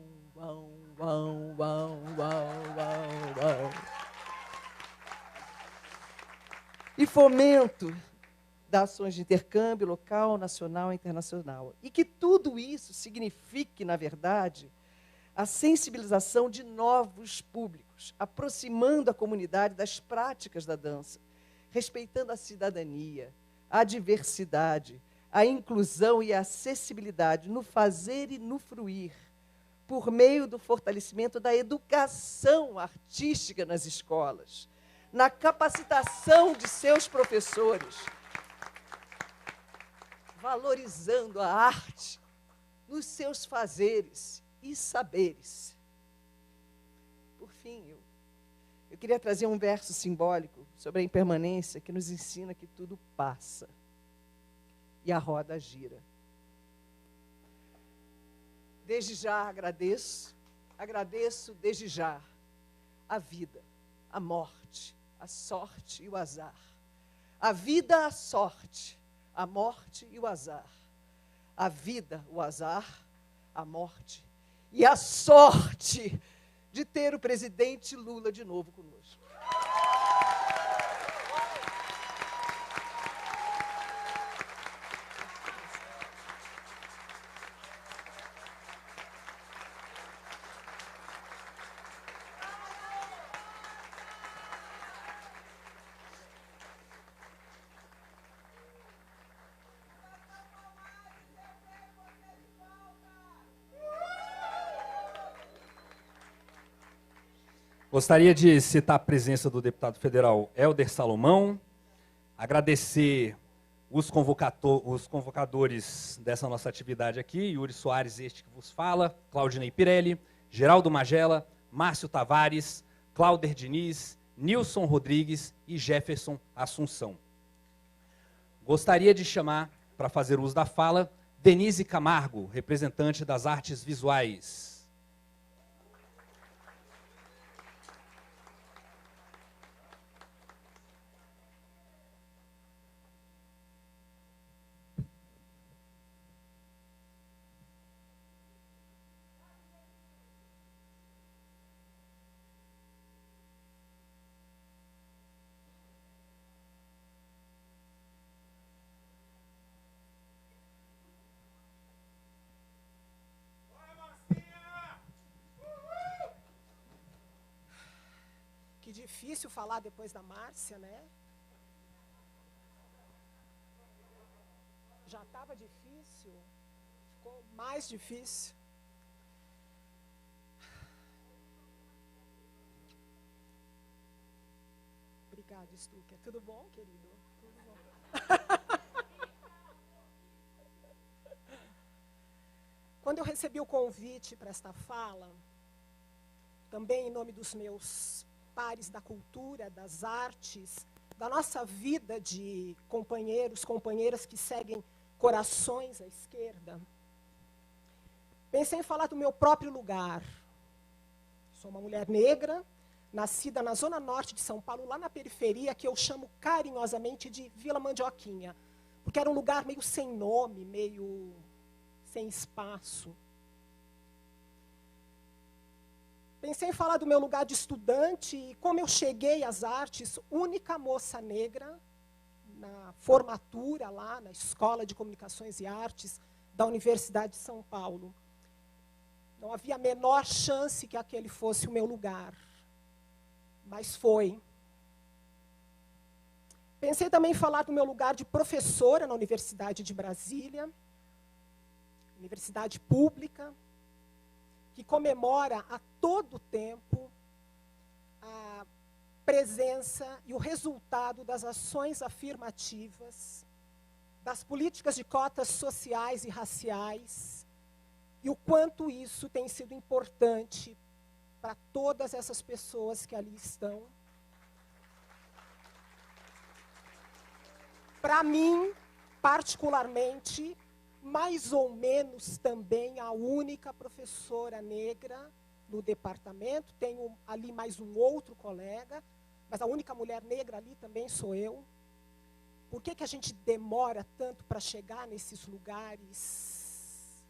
e fomento das ações de intercâmbio local, nacional e internacional. E que tudo isso signifique, na verdade, a sensibilização de novos públicos, aproximando a comunidade das práticas da dança, respeitando a cidadania, a diversidade, a inclusão e a acessibilidade no fazer e no fruir, por meio do fortalecimento da educação artística nas escolas, na capacitação de seus professores, valorizando a arte nos seus fazeres e saberes. Por fim, eu queria trazer um verso simbólico sobre a impermanência que nos ensina que tudo passa e a roda gira. Desde já agradeço desde já a vida, a morte, a sorte e o azar. A vida, a sorte, a morte e o azar. A vida, o azar, a morte e a sorte de ter o presidente Lula de novo conosco. Gostaria de citar a presença do deputado federal Helder Salomão, agradecer os convocadores dessa nossa atividade aqui, Yuri Soares, este que vos fala, Claudinei Pirelli, Geraldo Magela, Márcio Tavares, Cláuder Diniz, Nilson Rodrigues e Jefferson Assunção. Gostaria de chamar, para fazer uso da fala, Denise Camargo, representante das artes visuais. Difícil falar depois da Márcia, né? Já estava difícil, ficou mais difícil. Obrigada, Stucker. Tudo bom, querido? Tudo bom. Quando eu recebi o convite para esta fala, também em nome dos meus pares da cultura, das artes, da nossa vida de companheiros, companheiras que seguem corações à esquerda, pensei em falar do meu próprio lugar. Sou uma mulher negra, nascida na zona norte de São Paulo, lá na periferia, que eu chamo carinhosamente de Vila Mandioquinha, porque era um lugar meio sem nome, meio sem espaço. Pensei em falar do meu lugar de estudante e como eu cheguei às artes, única moça negra, na formatura lá na Escola de Comunicações e Artes da Universidade de São Paulo. Não havia a menor chance que aquele fosse o meu lugar, mas foi. Pensei também em falar do meu lugar de professora na Universidade de Brasília, universidade pública, que comemora a todo tempo a presença e o resultado das ações afirmativas, das políticas de cotas sociais e raciais, e o quanto isso tem sido importante para todas essas pessoas que ali estão. Para mim, particularmente, mais ou menos também a única professora negra no departamento, tenho ali mais um outro colega, mas a única mulher negra ali também sou eu. Por que a gente demora tanto para chegar nesses lugares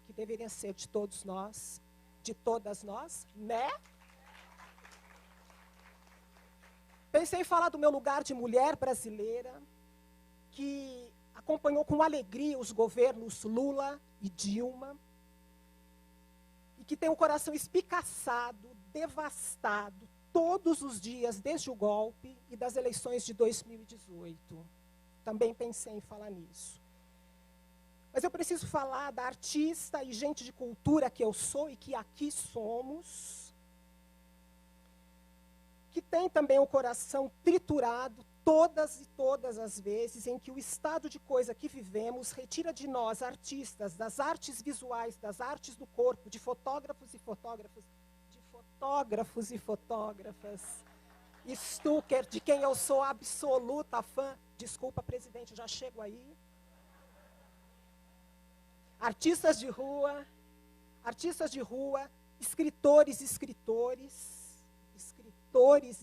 que deveriam ser de todos nós, de todas nós, né? Pensei em falar do meu lugar de mulher brasileira, que acompanhou com alegria os governos Lula e Dilma, e que tem um coração espicaçado, devastado, todos os dias, desde o golpe e das eleições de 2018. Também pensei em falar nisso. Mas eu preciso falar da artista e gente de cultura que eu sou e que aqui somos, que tem também o coração triturado todas e todas as vezes em que o estado de coisa que vivemos retira de nós, artistas, das artes visuais, das artes do corpo, de fotógrafos e fotógrafas, Stucker, de quem eu sou absoluta fã. Desculpa, presidente, eu já chego aí. Artistas de rua, escritores e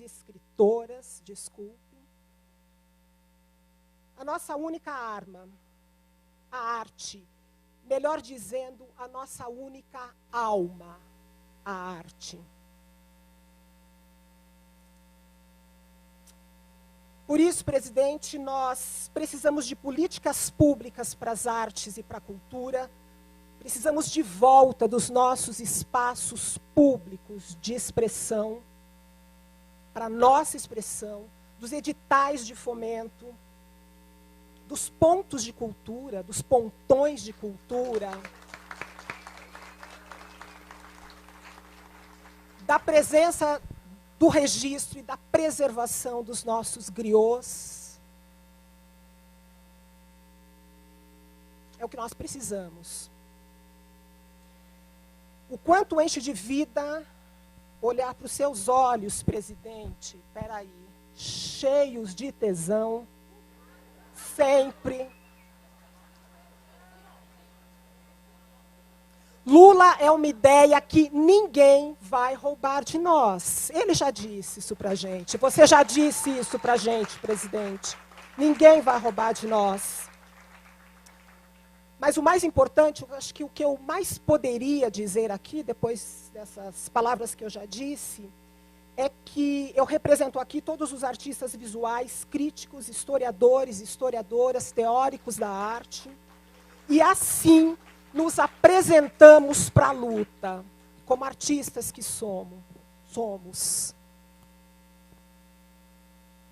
escritoras, desculpe. A nossa única arma, a arte, melhor dizendo, a nossa única alma, a arte. Por isso, presidente, nós precisamos de políticas públicas para as artes e para a cultura. Precisamos de volta dos nossos espaços públicos de expressão, para a nossa expressão, dos editais de fomento, dos pontos de cultura, dos pontões de cultura, da presença do registro e da preservação dos nossos griots. É o que nós precisamos. O quanto enche de vida olhar para os seus olhos, presidente, peraí, cheios de tesão, sempre. Lula é uma ideia que ninguém vai roubar de nós. Ele já disse isso para a gente. Você já disse isso para a gente, presidente. Ninguém vai roubar de nós. Mas o mais importante, eu acho que o que eu mais poderia dizer aqui, depois dessas palavras que eu já disse, é que eu represento aqui todos os artistas visuais, críticos, historiadores, historiadoras, teóricos da arte. E assim nos apresentamos para a luta, como artistas que somos.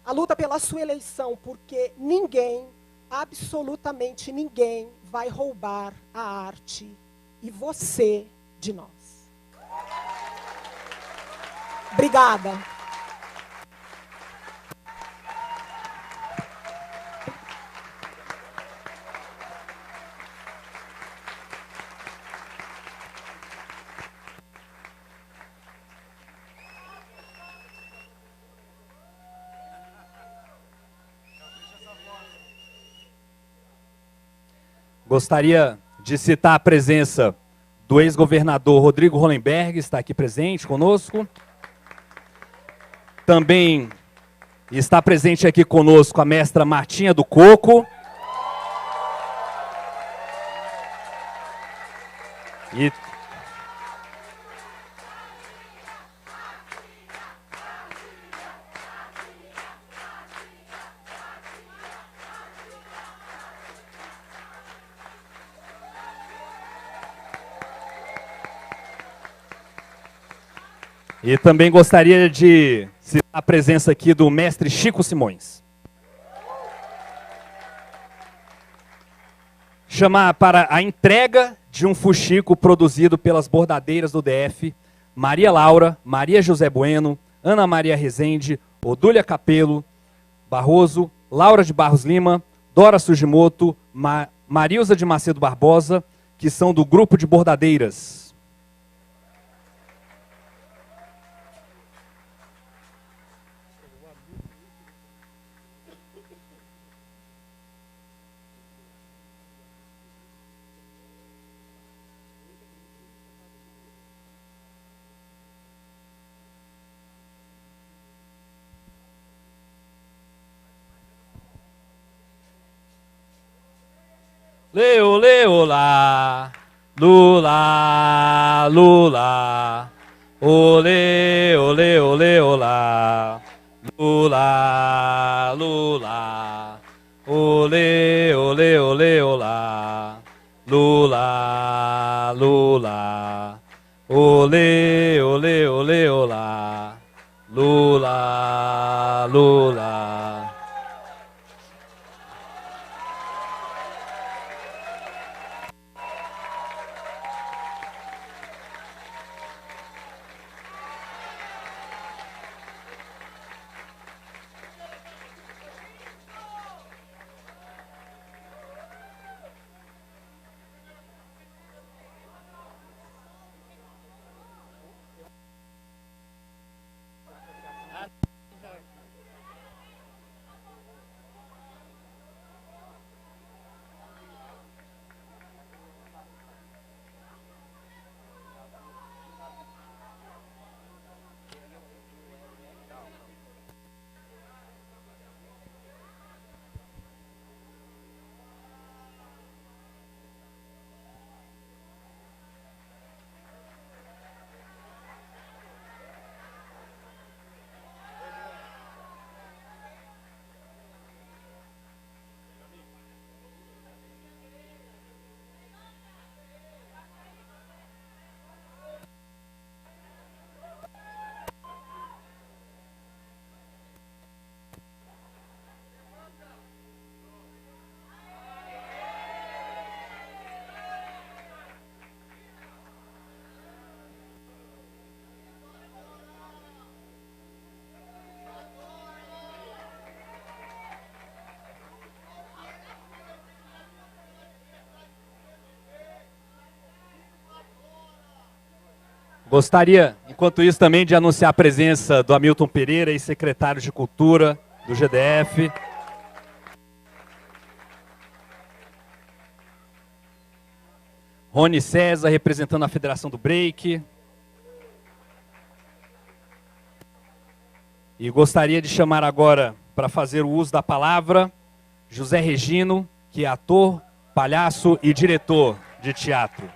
A luta pela sua eleição, porque ninguém, absolutamente ninguém, vai roubar a arte e você de nós. Obrigada. Gostaria de citar a presença do ex-governador Rodrigo Hollenberg, está aqui presente conosco. Também está presente aqui conosco a mestra Martinha do Coco. E também gostaria de citar a presença aqui do mestre Chico Simões. Chamar para a entrega de um fuxico produzido pelas bordadeiras do DF, Maria Laura, Maria José Bueno, Ana Maria Rezende, Odúlia Capelo Barroso, Laura de Barros Lima, Dora Sugimoto, Marilza de Macedo Barbosa, que são do grupo de bordadeiras. Olê, olá. Lula, Lula. Olê, olê, olê, olá. Lula, Lula. Olê, olê, olê, olá. Lula, Lula. Olê, olê, olê, olá. Lula, Lula. Gostaria, enquanto isso, também de anunciar a presença do Hamilton Pereira, ex-secretário de Cultura do GDF. Rony César, representando a Federação do Break. E gostaria de chamar agora, para fazer o uso da palavra, José Regino, que é ator, palhaço e diretor de teatro.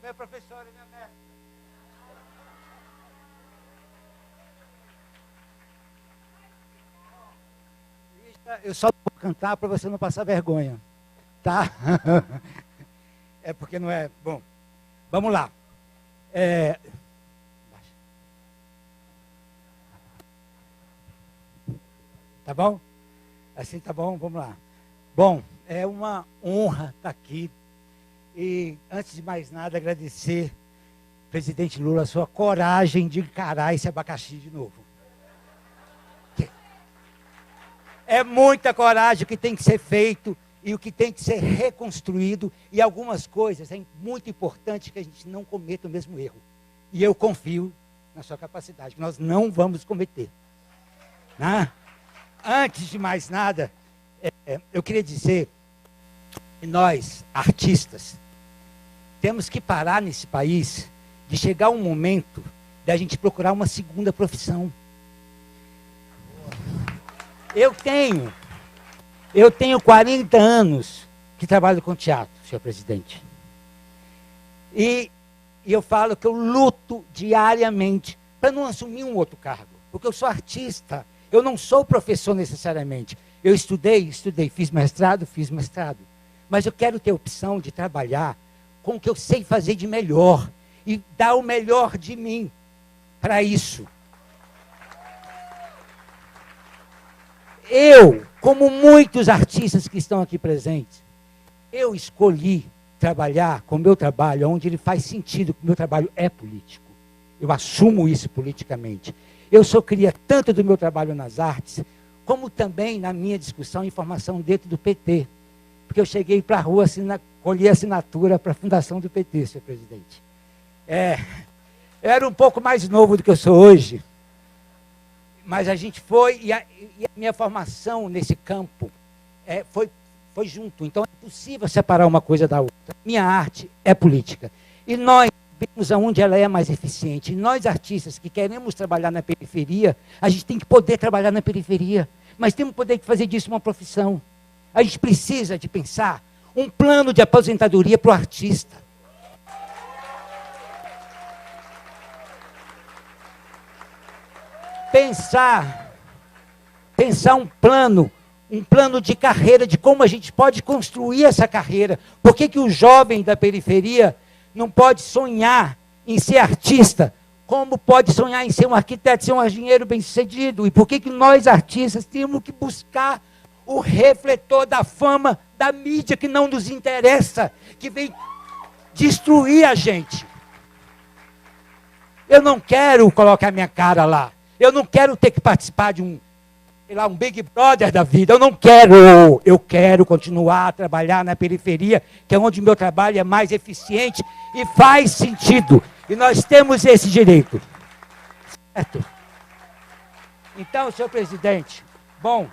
Meu professor e minha mestra. Eu só vou cantar para você não passar vergonha, tá? É porque não é... Bom, vamos lá. Tá bom? Assim tá bom? Vamos lá. Bom, é uma honra estar aqui. E, antes de mais nada, agradecer, presidente Lula, a sua coragem de encarar esse abacaxi de novo. É muita coragem o que tem que ser feito e o que tem que ser reconstruído. E algumas coisas é muito importante que a gente não cometa o mesmo erro. E eu confio na sua capacidade, que nós não vamos cometer. Né? Antes de mais nada, eu queria dizer que nós, artistas, temos que parar nesse país de chegar um momento da gente procurar uma segunda profissão. Eu tenho 40 anos que trabalho com teatro, senhor presidente. E eu falo que eu luto diariamente para não assumir um outro cargo, porque eu sou artista, eu não sou professor necessariamente. Eu estudei, fiz mestrado, mas eu quero ter a opção de trabalhar com o que eu sei fazer de melhor e dar o melhor de mim para isso. eu, como muitos artistas que estão aqui presentes, eu escolhi trabalhar com o meu trabalho onde ele faz sentido, que o meu trabalho é político. Eu assumo isso politicamente. Eu sou cria tanto do meu trabalho nas artes, como também na minha discussão e formação dentro do PT. Porque eu cheguei para a rua, colhi assinatura para a fundação do PT, senhor presidente. Eu era um pouco mais novo do que eu sou hoje, mas a gente foi, e a minha formação nesse campo foi junto. Então é possível separar uma coisa da outra. Minha arte é política. E nós vemos aonde ela é mais eficiente. E nós, artistas que queremos trabalhar na periferia, a gente tem que poder trabalhar na periferia. Mas temos que poder fazer disso uma profissão. A gente precisa de pensar um plano de aposentadoria para o artista. Pensar um plano de carreira, de como a gente pode construir essa carreira. Por que o jovem da periferia não pode sonhar em ser artista? Como pode sonhar em ser um arquiteto, ser um engenheiro bem-sucedido? E por que nós, artistas, temos que buscar o refletor da fama da mídia que não nos interessa, que vem destruir a gente? Eu não quero colocar minha cara lá. Eu não quero ter que participar de um Big Brother da vida. Eu não quero. Eu quero continuar a trabalhar na periferia, que é onde o meu trabalho é mais eficiente e faz sentido. E nós temos esse direito. Certo? Então, senhor presidente, bom,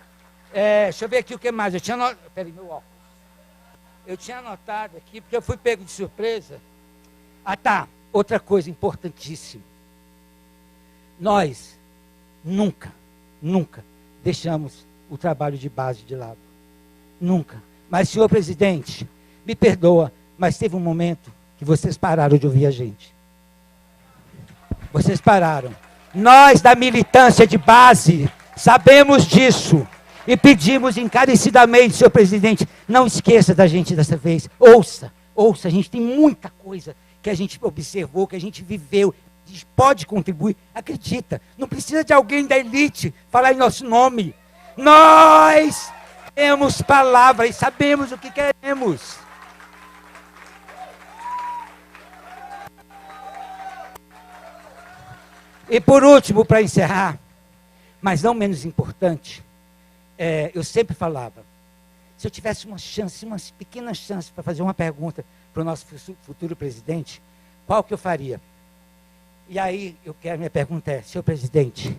deixa eu ver aqui o que mais. Peraí, meu óculos. Eu tinha anotado aqui, porque eu fui pego de surpresa. Ah, tá. Outra coisa importantíssima. Nós nunca deixamos o trabalho de base de lado. Nunca. Mas, senhor presidente, me perdoa, mas teve um momento que vocês pararam de ouvir a gente. Vocês pararam. Nós, da militância de base, sabemos disso. E pedimos encarecidamente, senhor presidente, não esqueça da gente dessa vez. Ouça, a gente tem muita coisa que a gente observou, que a gente viveu. A gente pode contribuir, acredita. Não precisa de alguém da elite falar em nosso nome. Nós temos palavras e sabemos o que queremos. E por último, para encerrar, mas não menos importante, eu sempre falava, se eu tivesse uma pequena chance para fazer uma pergunta para o nosso futuro presidente, qual que eu faria? E aí, minha pergunta é, senhor presidente,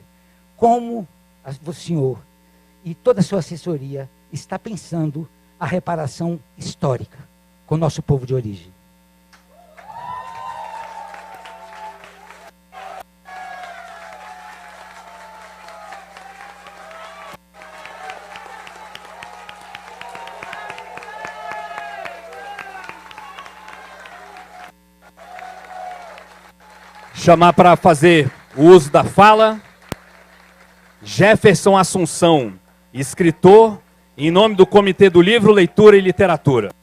como o senhor e toda a sua assessoria está pensando a reparação histórica com o nosso povo de origem? Chamar para fazer o uso da fala, Jefferson Assunção, escritor, em nome do Comitê do Livro, Leitura e Literatura.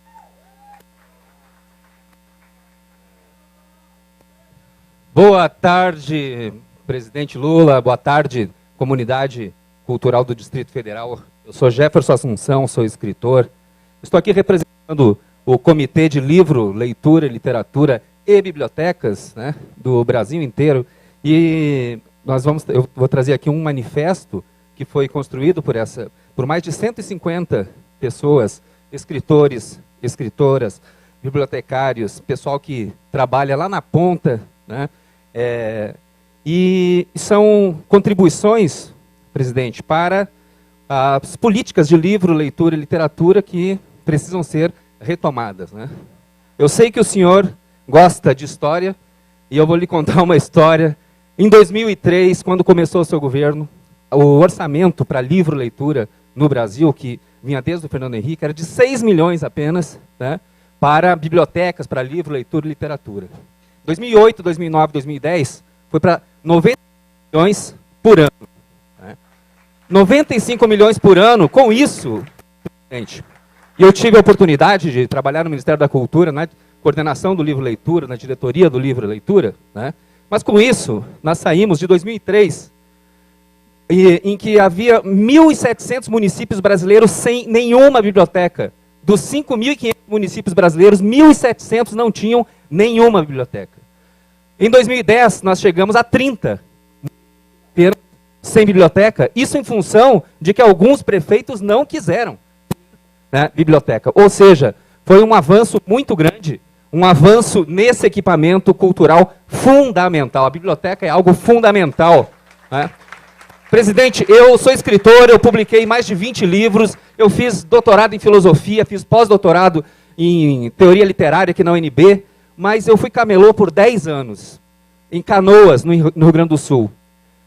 Boa tarde, presidente Lula, boa tarde, comunidade cultural do Distrito Federal. Eu sou Jefferson Assunção, sou escritor. Estou aqui representando o Comitê de Livro, Leitura e Literatura e Bibliotecas, né, do Brasil inteiro. E eu vou trazer aqui um manifesto que foi construído por mais de 150 pessoas, escritores, escritoras, bibliotecários, pessoal que trabalha lá na ponta, né? E são contribuições, presidente, para as políticas de livro, leitura e literatura que precisam ser retomadas, né? Eu sei que o senhor gosta de história, e eu vou lhe contar uma história. Em 2003, quando começou o seu governo, o orçamento para livro-leitura no Brasil, que vinha desde o Fernando Henrique, era de 6 milhões apenas, né, para bibliotecas, para livro, leitura e literatura. 2008, 2009, 2010, foi para 90 milhões por ano. Né? 95 milhões por ano, com isso, gente, e eu tive a oportunidade de trabalhar no Ministério da Cultura, na coordenação do livro-leitura, na diretoria do livro-leitura, né? Mas com isso, nós saímos de 2003 em que havia 1.700 municípios brasileiros sem nenhuma biblioteca. Dos 5.500 municípios brasileiros, 1.700 não tinham nenhuma biblioteca. Em 2010, nós chegamos a 30 sem biblioteca. Isso em função de que alguns prefeitos não quiseram, né, biblioteca. Ou seja, foi um avanço muito grande, um avanço nesse equipamento cultural fundamental. A biblioteca é algo fundamental, né? Presidente, eu sou escritor, eu publiquei mais de 20 livros, eu fiz doutorado em filosofia, fiz pós-doutorado em teoria literária aqui na UNB, mas eu fui camelô por 10 anos, em Canoas, no Rio Grande do Sul.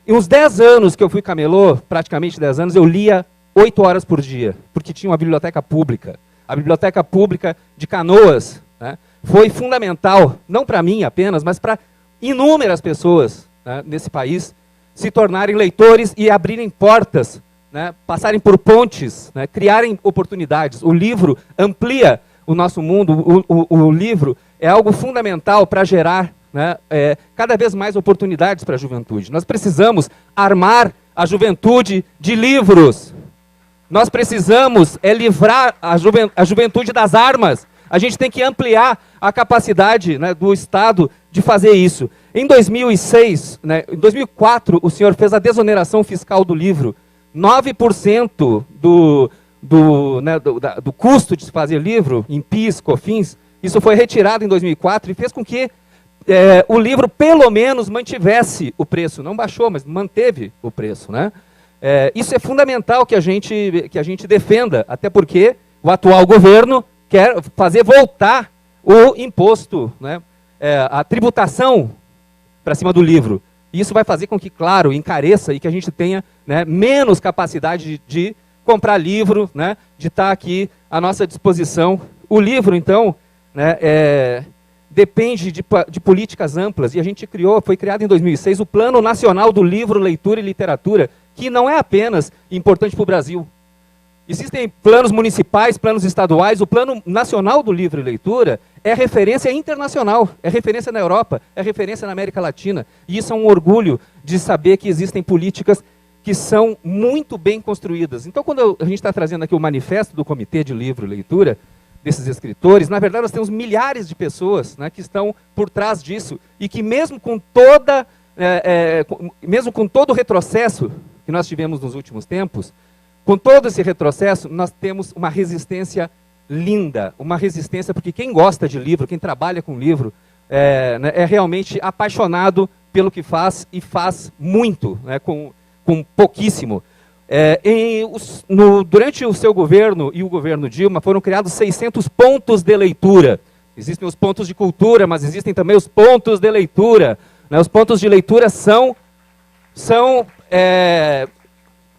E uns 10 anos que eu fui camelô, praticamente 10 anos, eu lia 8 horas por dia, porque tinha uma biblioteca pública. A biblioteca pública de Canoas, né, foi fundamental, não para mim apenas, mas para inúmeras pessoas, né, nesse país, se tornarem leitores e abrirem portas, né, passarem por pontes, né, criarem oportunidades. O livro amplia o nosso mundo, o livro é algo fundamental para gerar, né, cada vez mais oportunidades para a juventude. Nós precisamos armar a juventude de livros. Nós precisamos livrar a juventude das armas. A gente tem que ampliar a capacidade, né, do Estado de fazer isso. Em 2006, né, em 2004, o senhor fez a desoneração fiscal do livro. 9% do custo de se fazer livro, em PIS, COFINS, isso foi retirado em 2004 e fez com que o livro, pelo menos, mantivesse o preço. Não baixou, mas manteve o preço, né? Isso é fundamental que a gente defenda, até porque o atual governo quer fazer voltar o imposto, né, a tributação para cima do livro. E isso vai fazer com que, claro, encareça e que a gente tenha, né, menos capacidade de comprar livro, né, de estar aqui à nossa disposição. O livro, então, né, depende de políticas amplas, e a gente foi criado em 2006 o Plano Nacional do Livro, Leitura e Literatura, que não é apenas importante para o Brasil. Existem planos municipais, planos estaduais, o Plano Nacional do Livro e Leitura é referência internacional, é referência na Europa, é referência na América Latina, e isso é um orgulho de saber que existem políticas que são muito bem construídas. Então, quando a gente está trazendo aqui o manifesto do Comitê de Livro e Leitura, desses escritores, na verdade nós temos milhares de pessoas, né, que estão por trás disso, e que mesmo com todo o retrocesso que nós tivemos nos últimos tempos, com todo esse retrocesso, nós temos uma resistência linda, uma resistência porque quem gosta de livro, quem trabalha com livro, é realmente apaixonado pelo que faz e faz muito, né, com pouquíssimo. Durante o seu governo e o governo Dilma, foram criados 600 pontos de leitura. Existem os pontos de cultura, mas existem também os pontos de leitura. Né? Os pontos de leitura são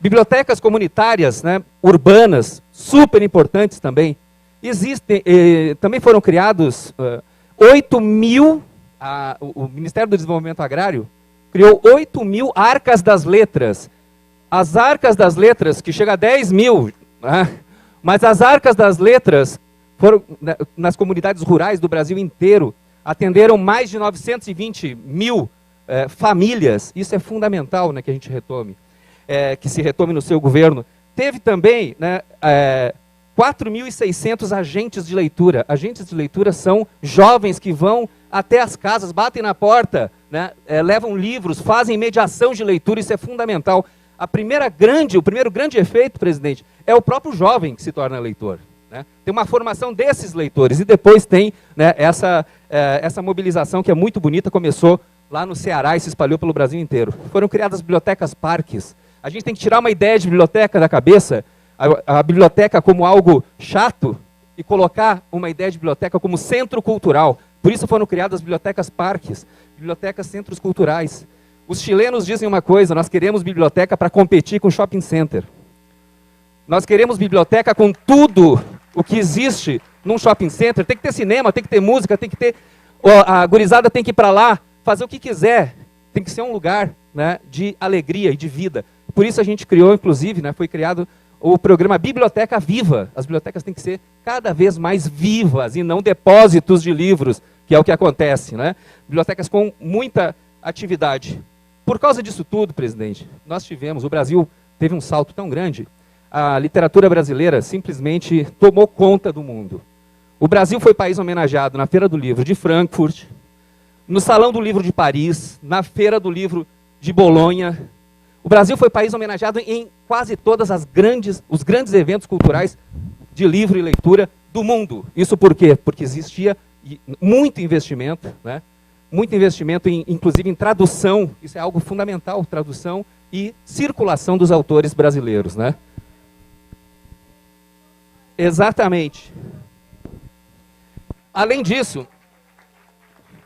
bibliotecas comunitárias, né, urbanas, super importantes também. Também foram criados 8.000, o Ministério do Desenvolvimento Agrário criou 8.000 arcas das letras. As arcas das letras, que chega a 10.000, né, mas as arcas das letras foram, né, nas comunidades rurais do Brasil inteiro, atenderam mais de 920.000 famílias. Isso é fundamental, né, que a gente retome. Que se retome no seu governo. Teve também, né, 4.600 agentes de leitura. Agentes de leitura são jovens que vão até as casas, batem na porta, né, levam livros, fazem mediação de leitura, isso é fundamental. O primeiro grande efeito, presidente, é o próprio jovem que se torna leitor. Né? Tem uma formação desses leitores e depois tem, né, essa mobilização que é muito bonita, começou lá no Ceará e se espalhou pelo Brasil inteiro. Foram criadas bibliotecas parques. A gente tem que tirar uma ideia de biblioteca da cabeça, a biblioteca como algo chato, e colocar uma ideia de biblioteca como centro cultural. Por isso foram criadas bibliotecas parques, bibliotecas centros culturais. Os chilenos dizem uma coisa: nós queremos biblioteca para competir com shopping center. Nós queremos biblioteca com tudo o que existe num shopping center. Tem que ter cinema, tem que ter música, tem que ter... A gurizada tem que ir para lá, fazer o que quiser. Tem que ser um lugar, né, de alegria e de vida. Por isso a gente criou, inclusive, né, foi criado o programa Biblioteca Viva. As bibliotecas têm que ser cada vez mais vivas e não depósitos de livros, que é o que acontece, né? Bibliotecas com muita atividade. por causa disso tudo, presidente, o Brasil teve um salto tão grande, a literatura brasileira simplesmente tomou conta do mundo. O Brasil foi país homenageado na Feira do Livro de Frankfurt, no Salão do Livro de Paris, na Feira do Livro de Bolonha. O Brasil foi país homenageado em quase todas os grandes eventos culturais de livro e leitura do mundo. Isso por quê? Porque existia muito investimento, né? Muito investimento, inclusive em tradução, isso é algo fundamental, tradução e circulação dos autores brasileiros, né? Exatamente. Além disso,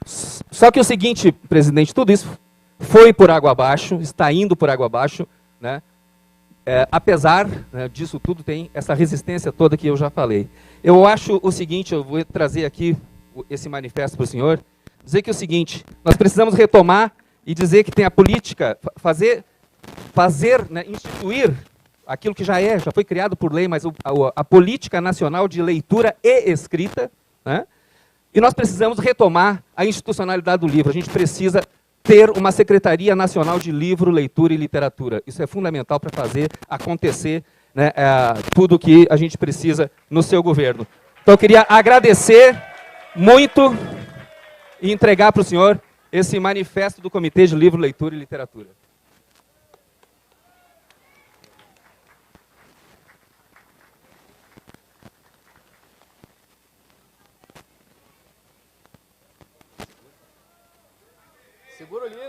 só que o seguinte, presidente, tudo isso foi por água abaixo, está indo por água abaixo, né? Apesar, né, disso tudo, tem essa resistência toda que eu já falei. Eu acho o seguinte, eu vou trazer aqui esse manifesto para o senhor, dizer que é o seguinte, nós precisamos retomar e dizer que tem a política, né, instituir aquilo que já foi criado por lei, mas a Política Nacional de Leitura e Escrita, né? E nós precisamos retomar a institucionalidade do livro. A gente precisa ter uma Secretaria Nacional de Livro, Leitura e Literatura. Isso é fundamental para fazer acontecer, né, tudo o que a gente precisa no seu governo. Então eu queria agradecer muito e entregar para o senhor esse manifesto do Comitê de Livro, Leitura e Literatura. Segura o livro.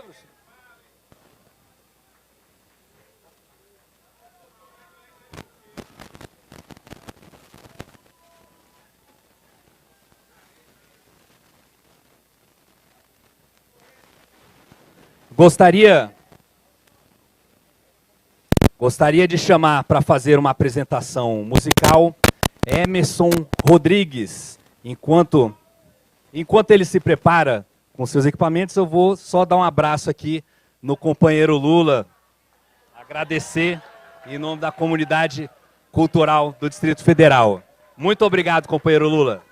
Gostaria de chamar para fazer uma apresentação musical Emerson Rodrigues. Enquanto ele se prepara com seus equipamentos, eu vou só dar um abraço aqui no companheiro Lula, agradecer em nome da comunidade cultural do Distrito Federal. Muito obrigado, companheiro Lula.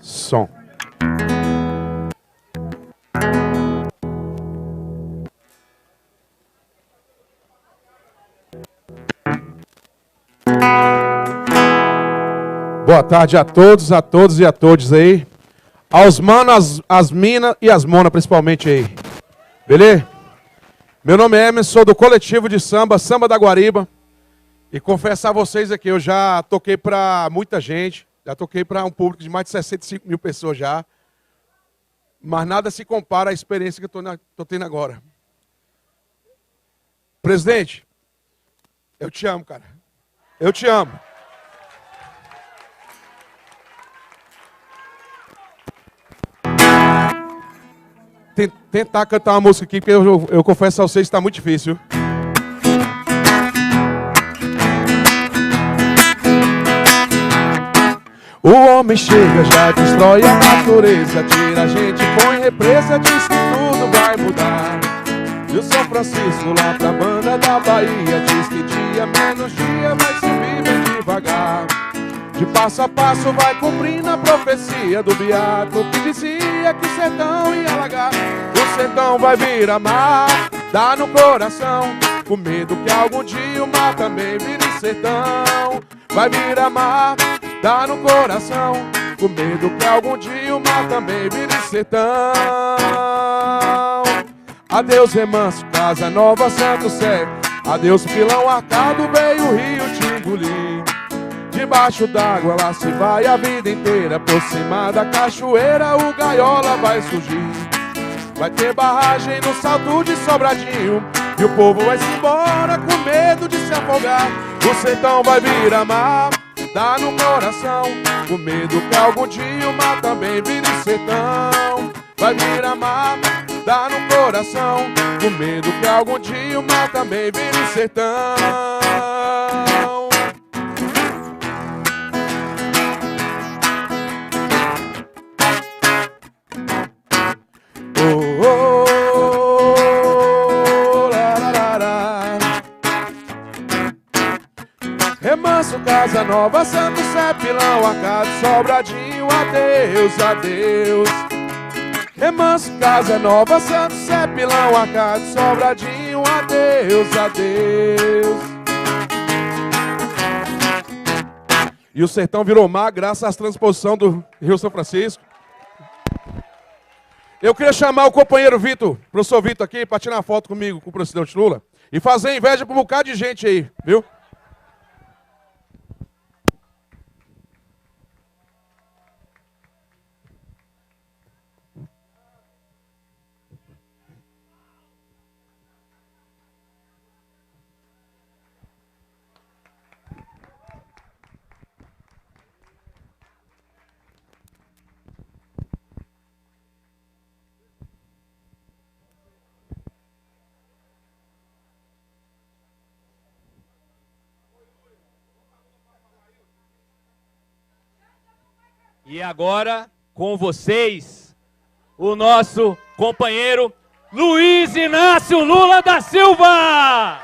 Som. Boa tarde a todos e a todas aí. Aos manos, as minas e as monas principalmente aí. Beleza? Meu nome é Emerson, sou do coletivo de samba, Samba da Guariba. E confesso a vocês aqui, eu já toquei para muita gente. Já toquei para um público de mais de 65 mil pessoas já. Mas nada se compara à experiência que eu estou tendo agora. Presidente, eu te amo, cara. Eu te amo. Tentar cantar uma música aqui, porque eu confesso a vocês que está muito difícil. O homem chega, já destrói a natureza, tira a gente, põe represa, diz que tudo vai mudar. E o São Francisco lá pra banda da Bahia diz que dia menos dia vai subir bem devagar. De passo a passo vai cumprindo a profecia do beato que dizia que o sertão ia alagar. O sertão vai virar mar, dá no coração, com medo que algum dia o mar também vire sertão. Vai virar mar, dá no coração, com medo que algum dia o mar também vire sertão. Adeus Remanso, Casa Nova, Santo Sé. Adeus Pilão Arcado, veio o rio te engolir. Debaixo d'água lá se vai a vida inteira. Por cima da cachoeira o gaiola vai surgir. Vai ter barragem no Salto de Sobradinho, e o povo vai se embora com medo de se afogar. O sertão vai virar mar, dá no coração, com medo que algum dia o mar também vire sertão. Vai virar mar, dá no coração, com medo que algum dia o mar também vire sertão. Remanso, Casa Nova, Santo Sé, Pilão Arcado, Sobradinho, adeus, adeus. Remanso, Casa Nova, Santo Sé, Pilão Arcado, Sobradinho, adeus, adeus. E o sertão virou mar graças à transposição do Rio São Francisco. Eu queria chamar o companheiro Vitor, professor Vitor aqui, para tirar uma foto comigo, com o presidente Lula, e fazer inveja para um bocado de gente aí, viu? E agora, com vocês, o nosso companheiro Luiz Inácio Lula da Silva!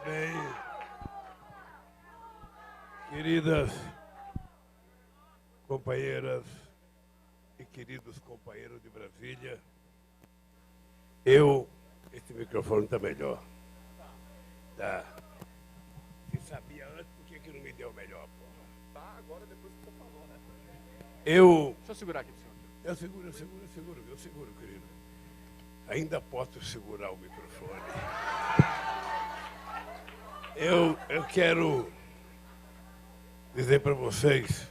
Bem, queridas companheiras e queridos companheiros de Brasília, esse microfone está melhor. Tá. Se sabia antes, por que não me deu melhor, porra? Tá, agora depois que você falou, né? Deixa eu segurar aqui, senhor. Eu seguro, querido. Ainda posso segurar o microfone. Eu quero dizer para vocês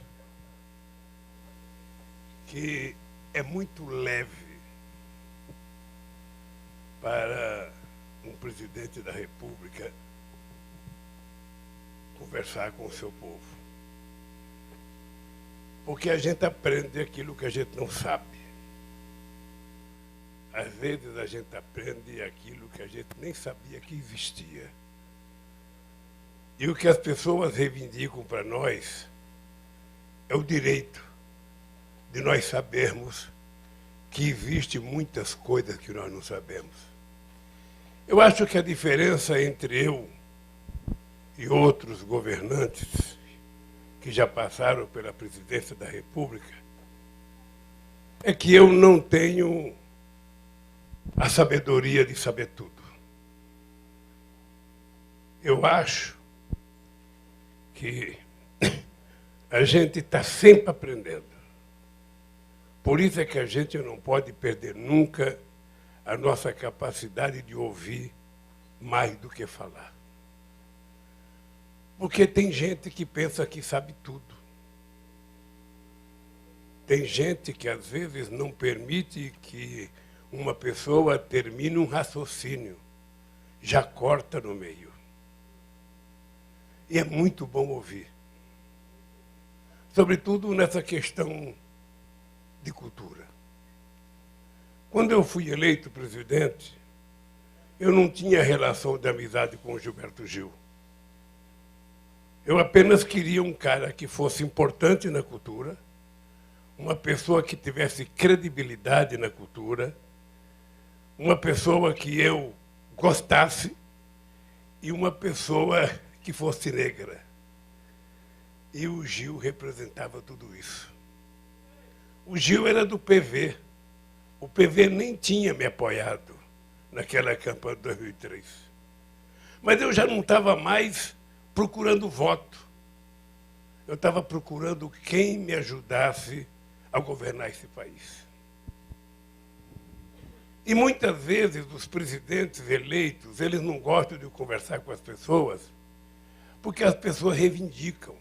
que é muito leve para um presidente da República conversar com o seu povo. Porque a gente aprende aquilo que a gente não sabe. Às vezes a gente aprende aquilo que a gente nem sabia que existia. E o que as pessoas reivindicam para nós é o direito de nós sabermos que existe muitas coisas que nós não sabemos. Eu acho que a diferença entre eu e outros governantes que já passaram pela presidência da República é que eu não tenho a sabedoria de saber tudo. Eu acho que a gente está sempre aprendendo. Por isso é que a gente não pode perder nunca a nossa capacidade de ouvir mais do que falar. Porque tem gente que pensa que sabe tudo. Tem gente que às vezes não permite que uma pessoa termine um raciocínio, já corta no meio. E é muito bom ouvir. Sobretudo nessa questão de cultura. Quando eu fui eleito presidente, eu não tinha relação de amizade com o Gilberto Gil. Eu apenas queria um cara que fosse importante na cultura, uma pessoa que tivesse credibilidade na cultura, uma pessoa que eu gostasse e uma pessoa que fosse negra. E o Gil representava tudo isso. O Gil era do PV. O PV nem tinha me apoiado naquela campanha de 2003. Mas eu já não estava mais procurando voto. Eu estava procurando quem me ajudasse a governar esse país. E muitas vezes os presidentes eleitos, eles não gostam de conversar com as pessoas, porque as pessoas reivindicam.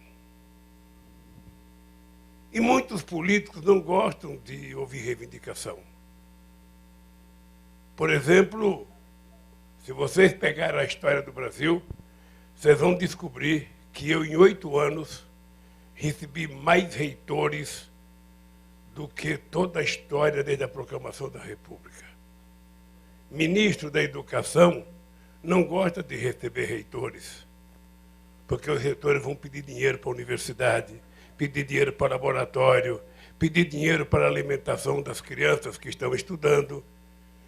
E muitos políticos não gostam de ouvir reivindicação. Por exemplo, se vocês pegarem a história do Brasil, vocês vão descobrir que eu, em 8 anos, recebi mais reitores do que toda a história desde a proclamação da República. Ministro da Educação não gosta de receber reitores, porque os reitores vão pedir dinheiro para a universidade, pedir dinheiro para o laboratório, pedir dinheiro para a alimentação das crianças que estão estudando.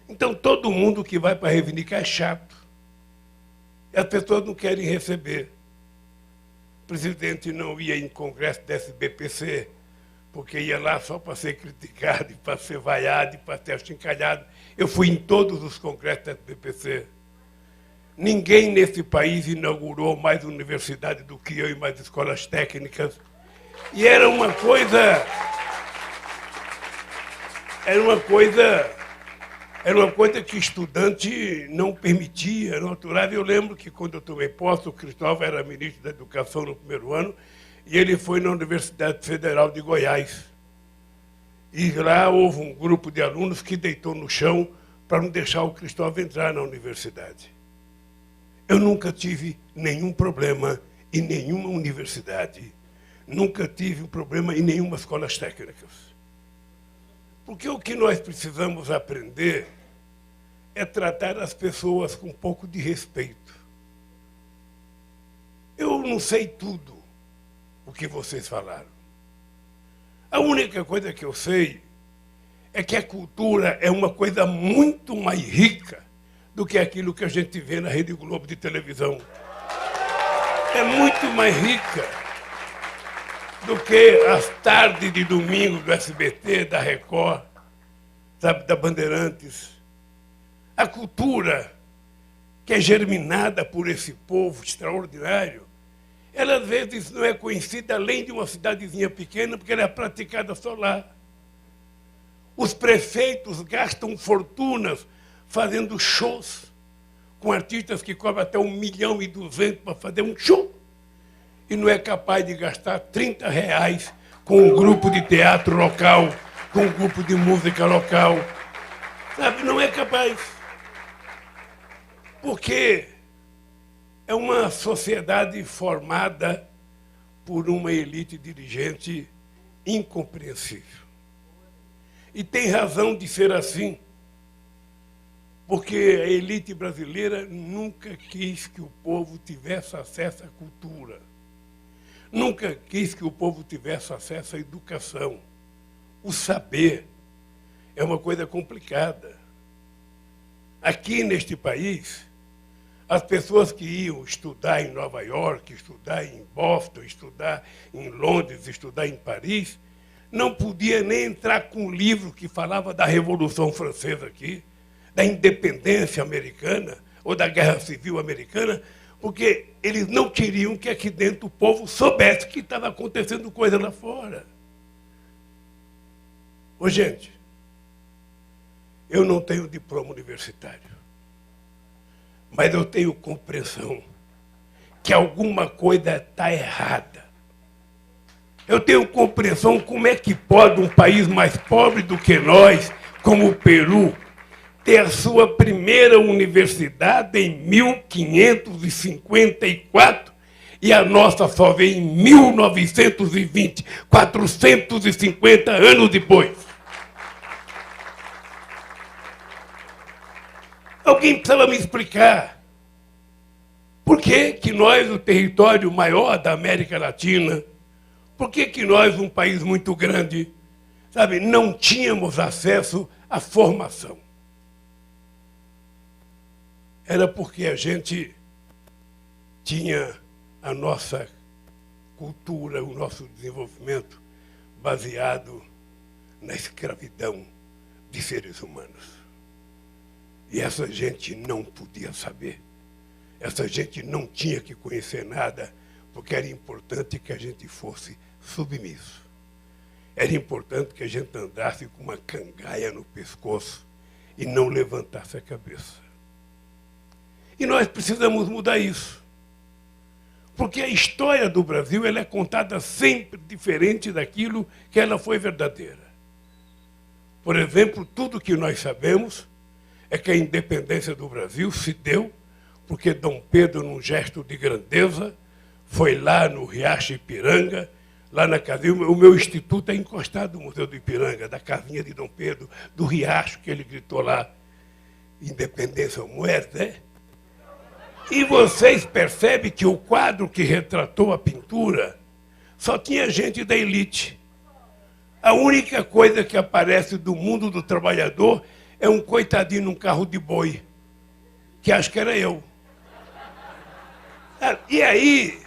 Então, todo mundo que vai para reivindicar é chato. E as pessoas não querem receber. O presidente não ia em congresso da SBPC, porque ia lá só para ser criticado, e para ser vaiado, e para ser achincalhado. Eu fui em todos os congressos da SBPC. Ninguém nesse país inaugurou mais universidade do que eu e mais escolas técnicas. E era uma coisa que estudante não permitia, não aturava. Eu lembro que quando eu tomei posse, o Cristóvão era ministro da Educação no primeiro ano, e ele foi na Universidade Federal de Goiás. E lá houve um grupo de alunos que deitou no chão para não deixar o Cristóvão entrar na universidade. Eu nunca tive nenhum problema em nenhuma universidade. Nunca tive um problema em nenhuma escola técnicas. Porque o que nós precisamos aprender é tratar as pessoas com um pouco de respeito. Eu não sei tudo o que vocês falaram. A única coisa que eu sei é que a cultura é uma coisa muito mais rica do que aquilo que a gente vê na Rede Globo de televisão. É muito mais rica do que as tardes de domingo do SBT, da Record, sabe, da Bandeirantes. A cultura, que é germinada por esse povo extraordinário, ela às vezes não é conhecida além de uma cidadezinha pequena, porque ela é praticada só lá. Os prefeitos gastam fortunas fazendo shows com artistas que cobram até 1.200.000 para fazer um show. E não é capaz de gastar R$30 com um grupo de teatro local, com um grupo de música local. Sabe, não é capaz. Porque é uma sociedade formada por uma elite dirigente incompreensível. E tem razão de ser assim, porque a elite brasileira nunca quis que o povo tivesse acesso à cultura. Nunca quis que o povo tivesse acesso à educação. O saber é uma coisa complicada. Aqui neste país, as pessoas que iam estudar em Nova York, estudar em Boston, estudar em Londres, estudar em Paris, não podia nem entrar com um livro que falava da Revolução Francesa aqui, da independência americana ou da Guerra Civil Americana, porque eles não queriam que aqui dentro o povo soubesse que estava acontecendo coisa lá fora. Ô, gente, eu não tenho diploma universitário, mas eu tenho compreensão que alguma coisa está errada. Eu tenho compreensão como é que pode um país mais pobre do que nós, como o Peru, ter a sua primeira universidade em 1554 e a nossa só veio em 1920, 450 anos depois. Alguém precisava me explicar por que nós, o território maior da América Latina, por que nós, um país muito grande, Sabe, não tínhamos acesso à formação. Era porque a gente tinha a nossa cultura, o nosso desenvolvimento baseado na escravidão de seres humanos. E essa gente não podia saber. Essa gente não tinha que conhecer nada, porque era importante que a gente fosse submisso. Era importante que a gente andasse com uma cangaia no pescoço e não levantasse a cabeça. E nós precisamos mudar isso. Porque a história do Brasil ela é contada sempre diferente daquilo que ela foi verdadeira. Por exemplo, tudo que nós sabemos é que a independência do Brasil se deu porque Dom Pedro, num gesto de grandeza, foi lá no Riacho Ipiranga, lá na casinha. O meu instituto é encostado no Museu do Ipiranga, da casinha de Dom Pedro, do Riacho, que ele gritou lá, independência ou muerte, né? E vocês percebem que o quadro que retratou a pintura só tinha gente da elite. A única coisa que aparece do mundo do trabalhador é um coitadinho num carro de boi, que acho que era eu. E aí,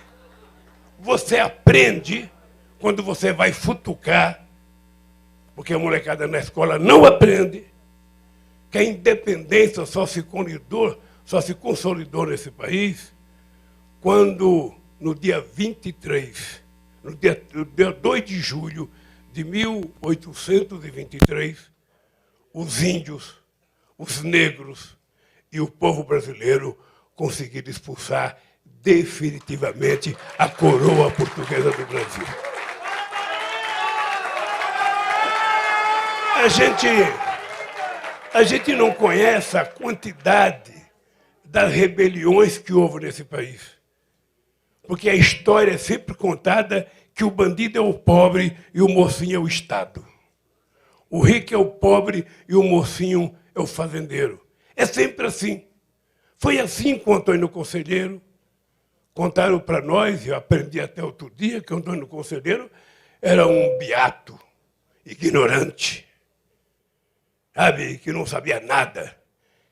você aprende, quando você vai futucar, porque a molecada na escola não aprende, que a independência só se consolidou nesse país quando, no dia 23, no dia 2 de julho de 1823, os índios, os negros e o povo brasileiro conseguiram expulsar definitivamente a coroa portuguesa do Brasil. A gente não conhece a quantidade das rebeliões que houve nesse país. Porque a história é sempre contada que o bandido é o pobre e o mocinho é o Estado. O rico é o pobre e o mocinho é o fazendeiro. É sempre assim. Foi assim com o Antônio Conselheiro. Contaram para nós, eu aprendi até outro dia, que o Antônio Conselheiro era um beato, ignorante, sabe, que não sabia nada,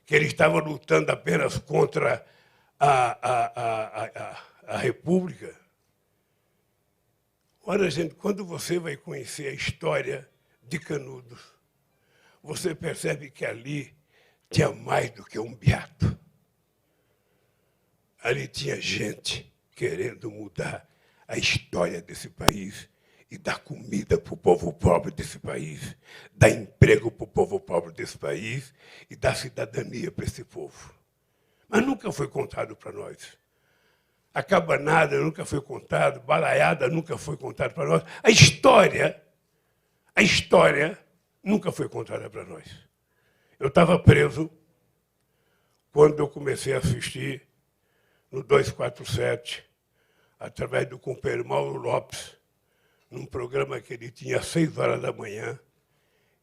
que ele estava lutando apenas contra a República. Olha, gente, quando você vai conhecer a história de Canudos, você percebe que ali tinha mais do que um beato. Ali tinha gente querendo mudar a história desse país e dar comida para o povo pobre desse país, dar emprego para o povo pobre desse país e dar cidadania para esse povo. Mas nunca foi contado para nós. A cabanada nunca foi contado, balaiada nunca foi contado para nós. A história nunca foi contada para nós. Eu estava preso quando eu comecei a assistir no 247, através do companheiro Mauro Lopes, num programa que ele tinha às 6 horas da manhã,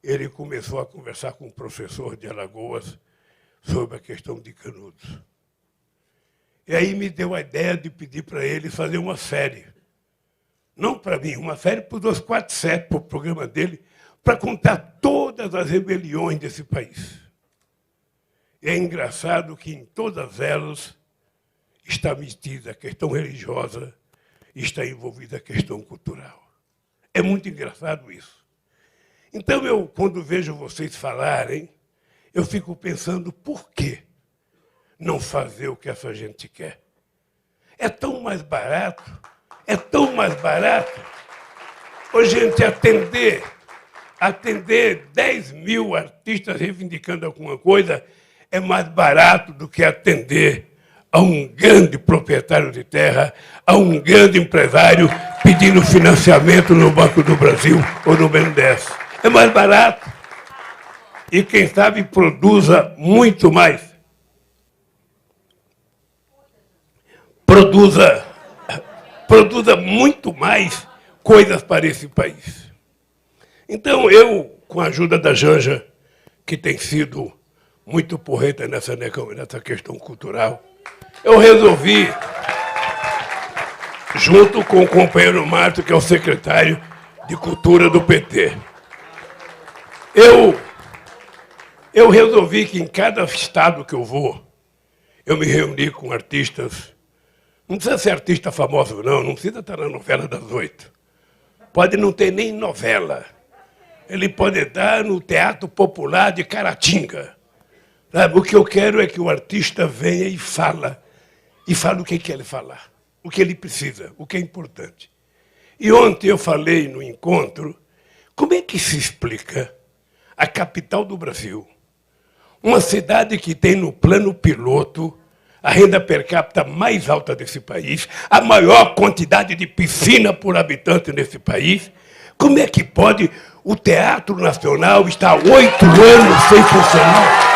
ele começou a conversar com um professor de Alagoas sobre a questão de Canudos. E aí me deu a ideia de pedir para ele fazer uma série. Não para mim, uma série para o 247, para o programa dele, para contar todas as rebeliões desse país. E é engraçado que em todas elas está metida a questão religiosa e está envolvida a questão cultural. É muito engraçado isso. Então, eu, quando vejo vocês falarem, eu fico pensando por que não fazer o que essa gente quer. É tão mais barato, Ô, gente, atender 10 mil artistas reivindicando alguma coisa é mais barato do que atender a um grande proprietário de terra, a um grande empresário pedindo financiamento no Banco do Brasil ou no BNDES. É mais barato. E, quem sabe, produza muito mais. Produza muito mais coisas para esse país. Então, eu, com a ajuda da Janja, que tem sido muito porreta nessa questão cultural, eu resolvi, junto com o companheiro Márcio, que é o secretário de Cultura do PT, Eu resolvi que em cada estado que eu vou, eu me reuni com artistas. Não precisa ser artista famoso, não precisa estar na novela das 8. Pode não ter nem novela. Ele pode estar no Teatro Popular de Caratinga. Sabe? O que eu quero é que o artista venha e fala o que quer falar, o que ele precisa, o que é importante. E ontem eu falei no encontro, como é que se explica a capital do Brasil, uma cidade que tem no plano piloto a renda per capita mais alta desse país, a maior quantidade de piscina por habitante nesse país, como é que pode o Teatro Nacional estar há 8 anos sem funcionar?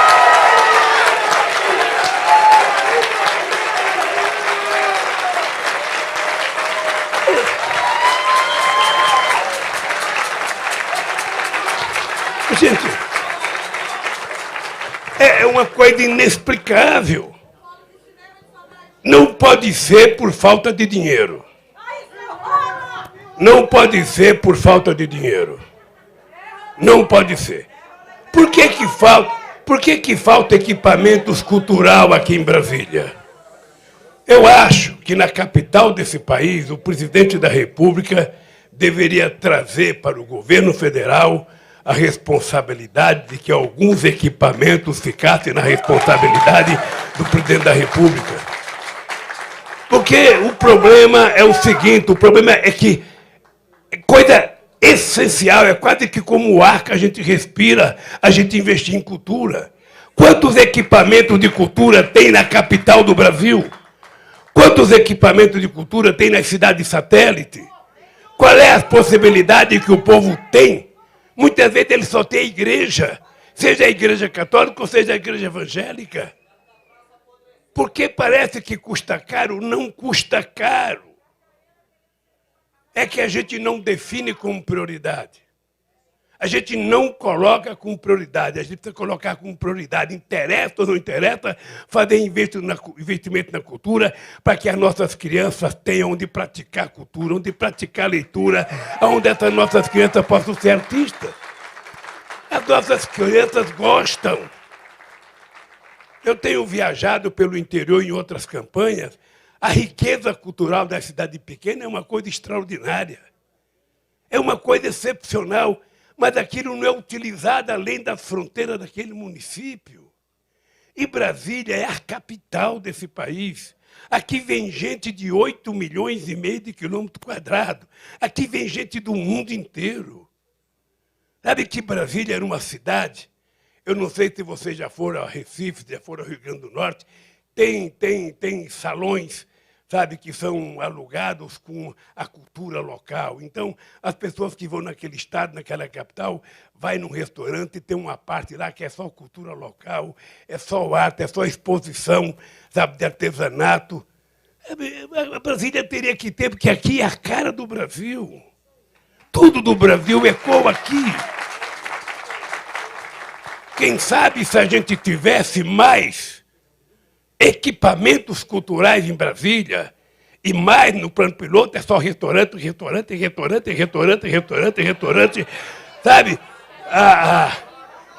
Gente, é uma coisa inexplicável. Não pode ser por falta de dinheiro. Não pode ser por falta de dinheiro. Não pode ser. Por que falta equipamentos cultural aqui em Brasília? Eu acho que na capital desse país, o presidente da República deveria trazer para o governo federal a responsabilidade de que alguns equipamentos ficassem na responsabilidade do presidente da República. Porque o problema é o seguinte, o problema é que coisa essencial, é quase que como o ar que a gente respira, a gente investir em cultura. Quantos equipamentos de cultura tem na capital do Brasil? Quantos equipamentos de cultura tem nas cidades satélite? Qual é a possibilidade que o povo tem? Muitas vezes ele só tem a igreja, seja a igreja católica ou seja a igreja evangélica. Porque parece que custa caro, não custa caro. É que a gente não define como prioridade. A gente não coloca como prioridade, a gente precisa colocar como prioridade. Interessa ou não interessa fazer investimento na cultura para que as nossas crianças tenham onde praticar cultura, onde praticar leitura, onde essas nossas crianças possam ser artistas. As nossas crianças gostam. Eu tenho viajado pelo interior em outras campanhas. A riqueza cultural da cidade pequena é uma coisa extraordinária. É uma coisa excepcional. Mas aquilo não é utilizado além da fronteira daquele município. E Brasília é a capital desse país. Aqui vem gente de 8,5 milhões de quilômetros quadrados. Aqui vem gente do mundo inteiro. Sabe que Brasília era uma cidade? Eu não sei se vocês já foram a Recife, já foram ao Rio Grande do Norte. Tem salões, sabe, que são alugados com a cultura local. Então, as pessoas que vão naquele estado, naquela capital, vai num restaurante e tem uma parte lá que é só cultura local, é só arte, é só exposição, sabe, de artesanato. A Brasília teria que ter, porque aqui é a cara do Brasil. Tudo do Brasil ecoa aqui. Quem sabe se a gente tivesse mais equipamentos culturais em Brasília, e mais no plano piloto, é só restaurante, sabe?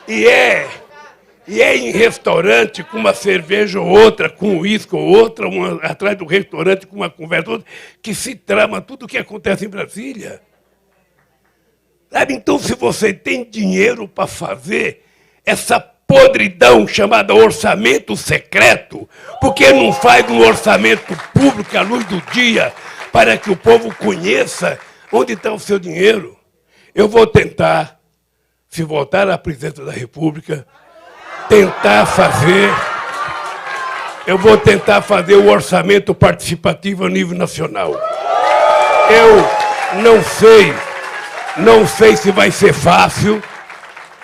E é em restaurante com uma cerveja ou outra, com um uísque ou outra, atrás do restaurante com uma conversa outra, que se trama tudo o que acontece em Brasília. Sabe? Então, se você tem dinheiro para fazer essa podridão chamada orçamento secreto, por que não faz um orçamento público à luz do dia para que o povo conheça onde está o seu dinheiro? Eu vou tentar, se voltar à presidência da República, eu vou tentar fazer o orçamento participativo a nível nacional. Eu não sei se vai ser fácil,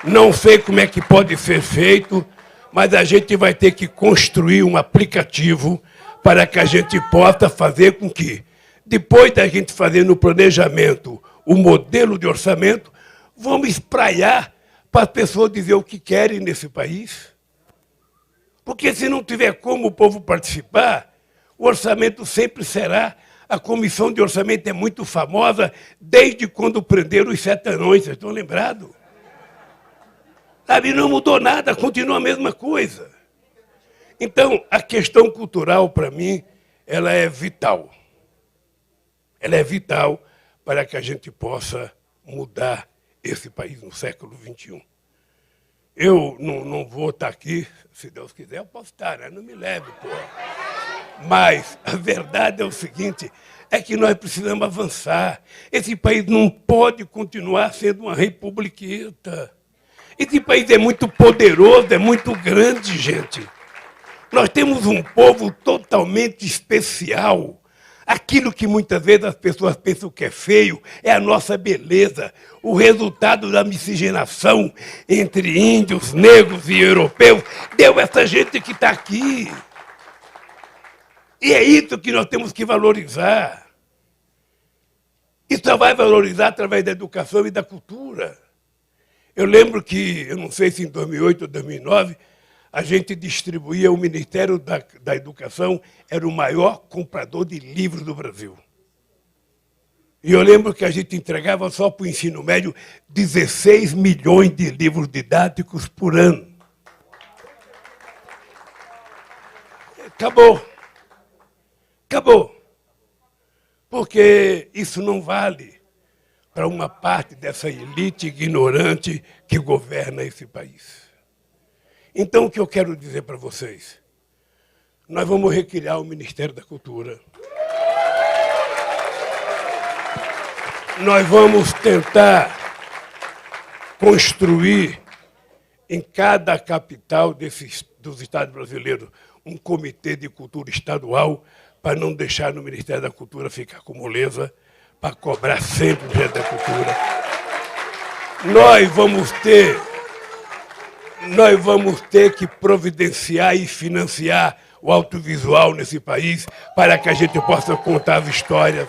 não sei como é que pode ser feito, mas a gente vai ter que construir um aplicativo para que a gente possa fazer com que, depois da gente fazer no planejamento o modelo de orçamento, vamos espraiar para as pessoas dizer o que querem nesse país. Porque se não tiver como o povo participar, o orçamento sempre será. A comissão de orçamento é muito famosa desde quando prenderam os 7 anões, vocês estão lembrados? Sabe, não mudou nada, continua a mesma coisa. Então, a questão cultural, para mim, ela é vital. Ela é vital para que a gente possa mudar esse país no século XXI. Eu não vou estar aqui, se Deus quiser, eu posso estar, né? Não me leve, pô. Mas a verdade é o seguinte, é que nós precisamos avançar. Esse país não pode continuar sendo uma republiqueta. Esse país é muito poderoso, é muito grande, gente. Nós temos um povo totalmente especial. Aquilo que muitas vezes as pessoas pensam que é feio é a nossa beleza. O resultado da miscigenação entre índios, negros e europeus deu essa gente que está aqui. E é isso que nós temos que valorizar. E só vai valorizar através da educação e da cultura. Eu lembro que, eu não sei se em 2008 ou 2009, a gente distribuía, o Ministério da Educação era o maior comprador de livros do Brasil. E eu lembro que a gente entregava só para o ensino médio 16 milhões de livros didáticos por ano. Acabou. Acabou. Porque isso não vale para uma parte dessa elite ignorante que governa esse país. Então, o que eu quero dizer para vocês? Nós vamos recriar o Ministério da Cultura. Nós vamos tentar construir em cada capital dos estados brasileiros um comitê de cultura estadual para não deixar no Ministério da Cultura ficar com moleza, para cobrar sempre o Ministério da Cultura. Nós vamos ter que providenciar e financiar o audiovisual nesse país para que a gente possa contar as histórias.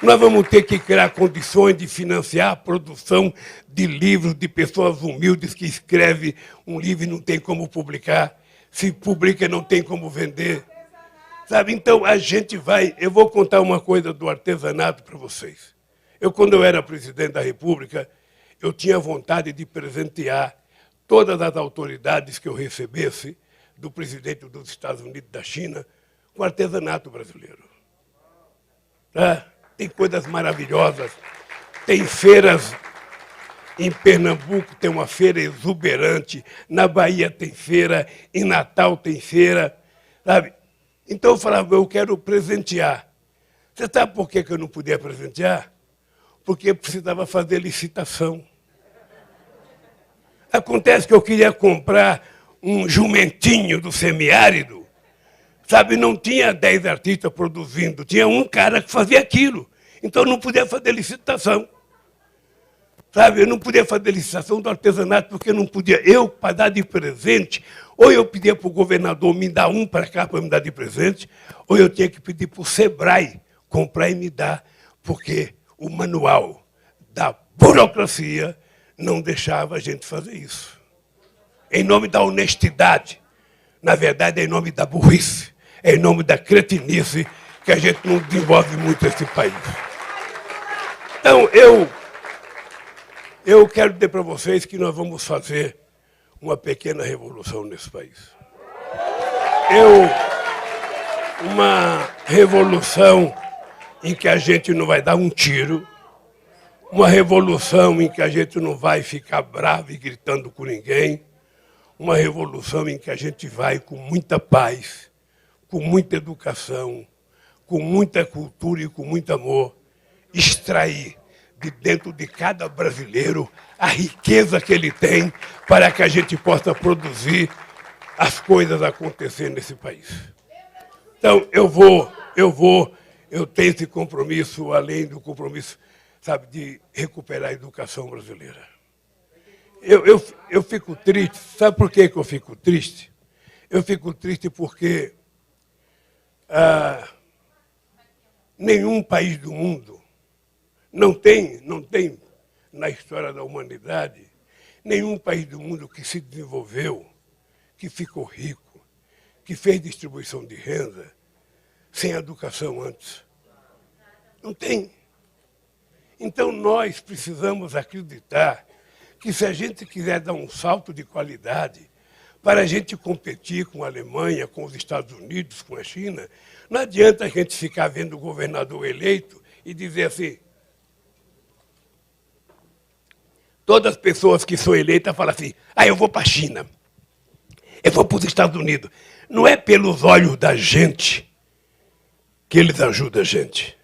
Nós vamos ter que criar condições de financiar a produção de livros de pessoas humildes que escrevem um livro e não tem como publicar. Se publica, não tem como vender. Sabe? Então, a gente vai... Eu vou contar uma coisa do artesanato para vocês. Quando eu era presidente da República, eu tinha vontade de presentear todas as autoridades que eu recebesse do presidente dos Estados Unidos e da China com artesanato brasileiro. Tá? Tem coisas maravilhosas. Tem feiras em Pernambuco, tem uma feira exuberante. Na Bahia tem feira, em Natal tem feira. Sabe? Então eu falava, eu quero presentear. Você sabe por que eu não podia presentear? Porque eu precisava fazer licitação. Acontece que eu queria comprar um jumentinho do semiárido, sabe? Não tinha 10 artistas produzindo, tinha um cara que fazia aquilo. Então eu não podia fazer licitação. Sabe? Eu não podia fazer licitação do artesanato porque eu não podia. Eu, para dar de presente, ou eu pedia para o governador me dar um para cá para me dar de presente, ou eu tinha que pedir para o Sebrae comprar e me dar, porque o manual da burocracia não deixava a gente fazer isso. Em nome da honestidade. Na verdade, é em nome da burrice, é em nome da cretinice que a gente não desenvolve muito esse país. Então, eu quero dizer para vocês que nós vamos fazer uma pequena revolução nesse país. Uma revolução em que a gente não vai dar um tiro, uma revolução em que a gente não vai ficar bravo e gritando com ninguém, uma revolução em que a gente vai com muita paz, com muita educação, com muita cultura e com muito amor, extrair de dentro de cada brasileiro a riqueza que ele tem para que a gente possa produzir as coisas acontecer nesse país. Então, eu tenho esse compromisso, além do compromisso, sabe, de recuperar a educação brasileira. Eu fico triste. Sabe por que eu fico triste? Eu fico triste porque nenhum país do mundo não tem na história da humanidade nenhum país do mundo que se desenvolveu, que ficou rico, que fez distribuição de renda sem educação antes. Não tem. Então nós precisamos acreditar que se a gente quiser dar um salto de qualidade para a gente competir com a Alemanha, com os Estados Unidos, com a China, não adianta a gente ficar vendo o governador eleito e dizer assim, todas as pessoas que são eleitas falam assim, eu vou para a China, eu vou para os Estados Unidos. Não é pelos olhos da gente que eles ajudam a gente.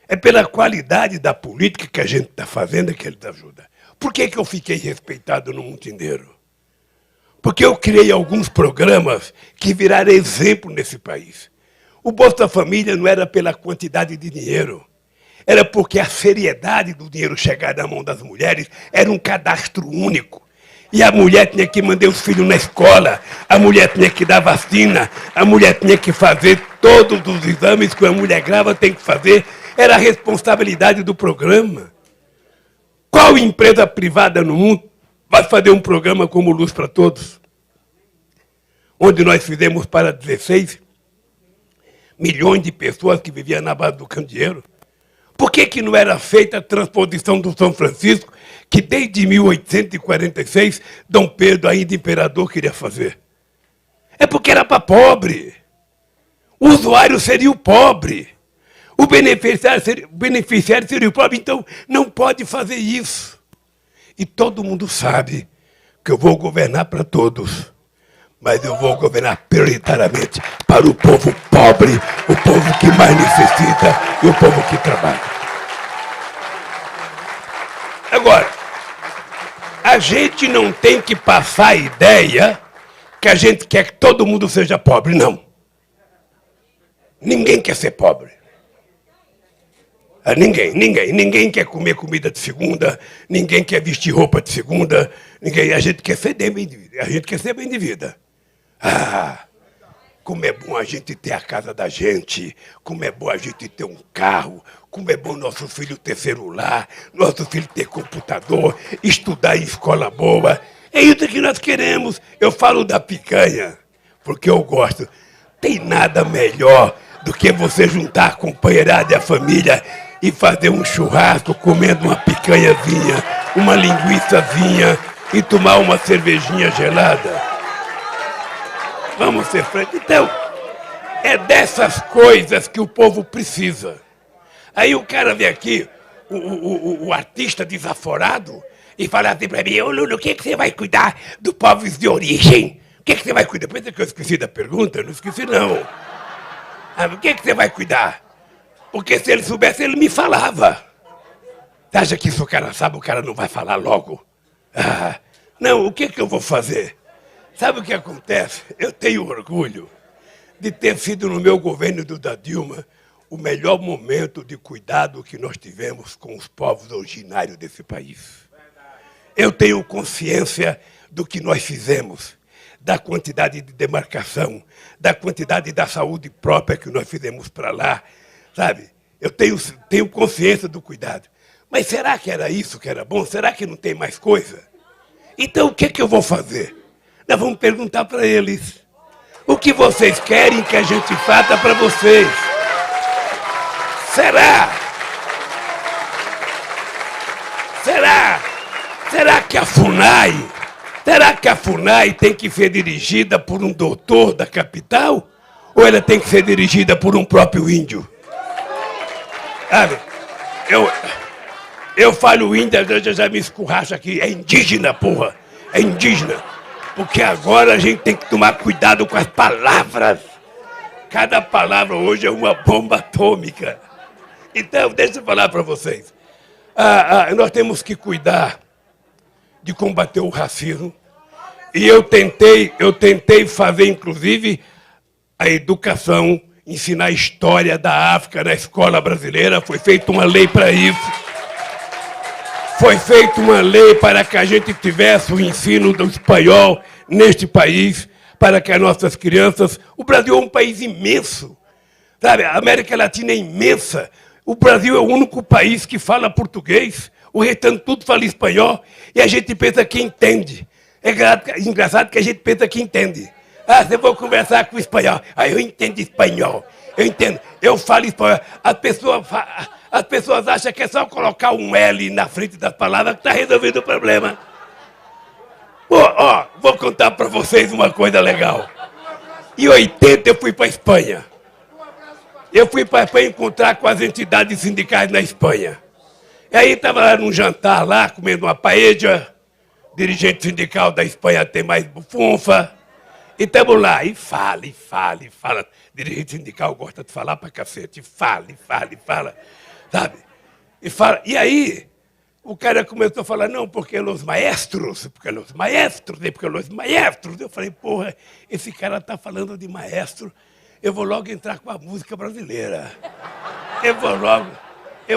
É pela qualidade da política que a gente está fazendo que eles ajudam. Por que eu fiquei respeitado no mundo inteiro? Porque eu criei alguns programas que viraram exemplo nesse país. O Bolsa Família não era pela quantidade de dinheiro. Era porque a seriedade do dinheiro chegar na mão das mulheres era um cadastro único. E a mulher tinha que mandar os filhos na escola, a mulher tinha que dar vacina, a mulher tinha que fazer todos os exames que a mulher grávida tem que fazer. Era a responsabilidade do programa. Qual empresa privada no mundo vai fazer um programa como Luz para Todos? Onde nós fizemos para 16 milhões de pessoas que viviam na base do candeeiro. Por que não era feita a transposição do São Francisco, que desde 1846, Dom Pedro, ainda imperador, queria fazer? É porque era para pobre. O usuário seria o pobre. O beneficiário seria o pobre, então não pode fazer isso. E todo mundo sabe que eu vou governar para todos, mas eu vou governar prioritariamente para o povo pobre, o povo que mais necessita e o povo que trabalha. Agora, a gente não tem que passar a ideia que a gente quer que todo mundo seja pobre, não. Ninguém quer ser pobre. Ninguém quer comer comida de segunda, ninguém quer vestir roupa de segunda, a gente quer ser bem de vida, a gente quer ser bem de vida. Como é bom a gente ter a casa da gente, como é bom a gente ter um carro, como é bom nosso filho ter celular, nosso filho ter computador, estudar em escola boa. É isso que nós queremos. Eu falo da picanha, porque eu gosto. Tem nada melhor do que você juntar a companheirada e a família e fazer um churrasco comendo uma picanhazinha, uma linguiçazinha e tomar uma cervejinha gelada. Vamos ser francos. Então, é dessas coisas que o povo precisa. Aí o cara vem aqui, o artista desaforado, e fala assim para mim, ô Lula, o que você vai cuidar dos povos de origem? O que você vai cuidar? Pensa que eu esqueci da pergunta? Não esqueci, não. O que você vai cuidar? Porque se ele soubesse, ele me falava. Você acha que se o cara sabe, o cara não vai falar logo? Não, o que eu vou fazer? Sabe o que acontece? Eu tenho orgulho de ter sido no meu governo do da Dilma o melhor momento de cuidado que nós tivemos com os povos originários desse país. Eu tenho consciência do que nós fizemos, da quantidade de demarcação, da quantidade da saúde própria que nós fizemos para lá, sabe? Eu tenho consciência do cuidado. Mas será que era isso que era bom? Será que não tem mais coisa? Então o que eu vou fazer? Nós vamos perguntar para eles. O que vocês querem que a gente faça para vocês? Será que a FUNAI tem que ser dirigida por um doutor da capital? Ou ela tem que ser dirigida por um próprio índio? Sabe, eu falo índio, já me escurracho aqui, é indígena, porra, é indígena. Porque agora a gente tem que tomar cuidado com as palavras. Cada palavra hoje é uma bomba atômica. Então, deixa eu falar para vocês. Nós temos que cuidar de combater o racismo. E eu tentei fazer, inclusive, a educação, ensinar a história da África na escola brasileira. Foi feita uma lei para isso. Foi feita uma lei para que a gente tivesse o ensino do espanhol neste país, para que as nossas crianças... O Brasil é um país imenso, sabe? A América Latina é imensa. O Brasil é o único país que fala português, o restante tudo fala espanhol, e a gente pensa que entende. É engraçado que a gente pensa que entende. Ah, você vai conversar com o espanhol. Aí eu entendo espanhol. Eu entendo. Eu falo espanhol. As pessoas acham que é só colocar um L na frente das palavras que está resolvido o problema. Vou contar para vocês uma coisa legal. Em 80 eu fui para a Espanha. Eu fui para a Espanha encontrar com as entidades sindicais na Espanha. E aí estava lá num jantar lá, comendo uma paella. Dirigente sindical da Espanha tem mais bufunfa. E estamos lá, e fala. Dirigente sindical gosta de falar pra cacete. Fala, sabe? E fala. E aí, o cara começou a falar, não, porque os maestros. Eu falei, porra, esse cara tá falando de maestro. Eu vou logo entrar com a música brasileira. Eu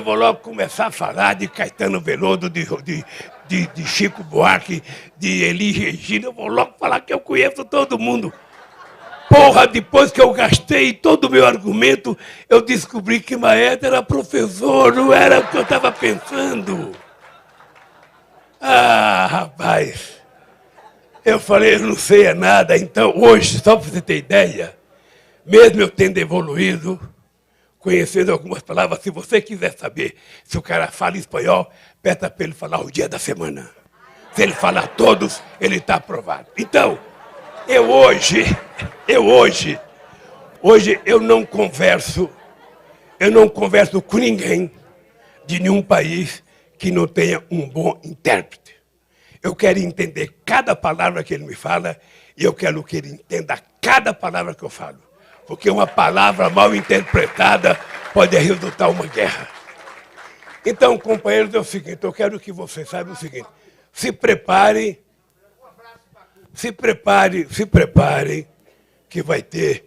vou logo começar a falar de Caetano Veloso, de Chico Buarque, de Elis Regina. Eu vou logo falar que eu conheço todo mundo. Porra, depois que eu gastei todo o meu argumento, eu descobri que maestro era professor, não era o que eu estava pensando. Ah, rapaz. Eu falei, eu não sei nada. Então, hoje, só para você ter ideia, mesmo eu tendo evoluído, conhecendo algumas palavras, se você quiser saber se o cara fala espanhol, peça para ele falar o dia da semana. Se ele falar todos, ele está aprovado. Então, hoje eu não converso com ninguém de nenhum país que não tenha um bom intérprete. Eu quero entender cada palavra que ele me fala e eu quero que ele entenda cada palavra que eu falo. Porque uma palavra mal interpretada pode resultar uma guerra. Então, companheiros, é o seguinte, eu quero que vocês saibam o seguinte, se preparem, que vai ter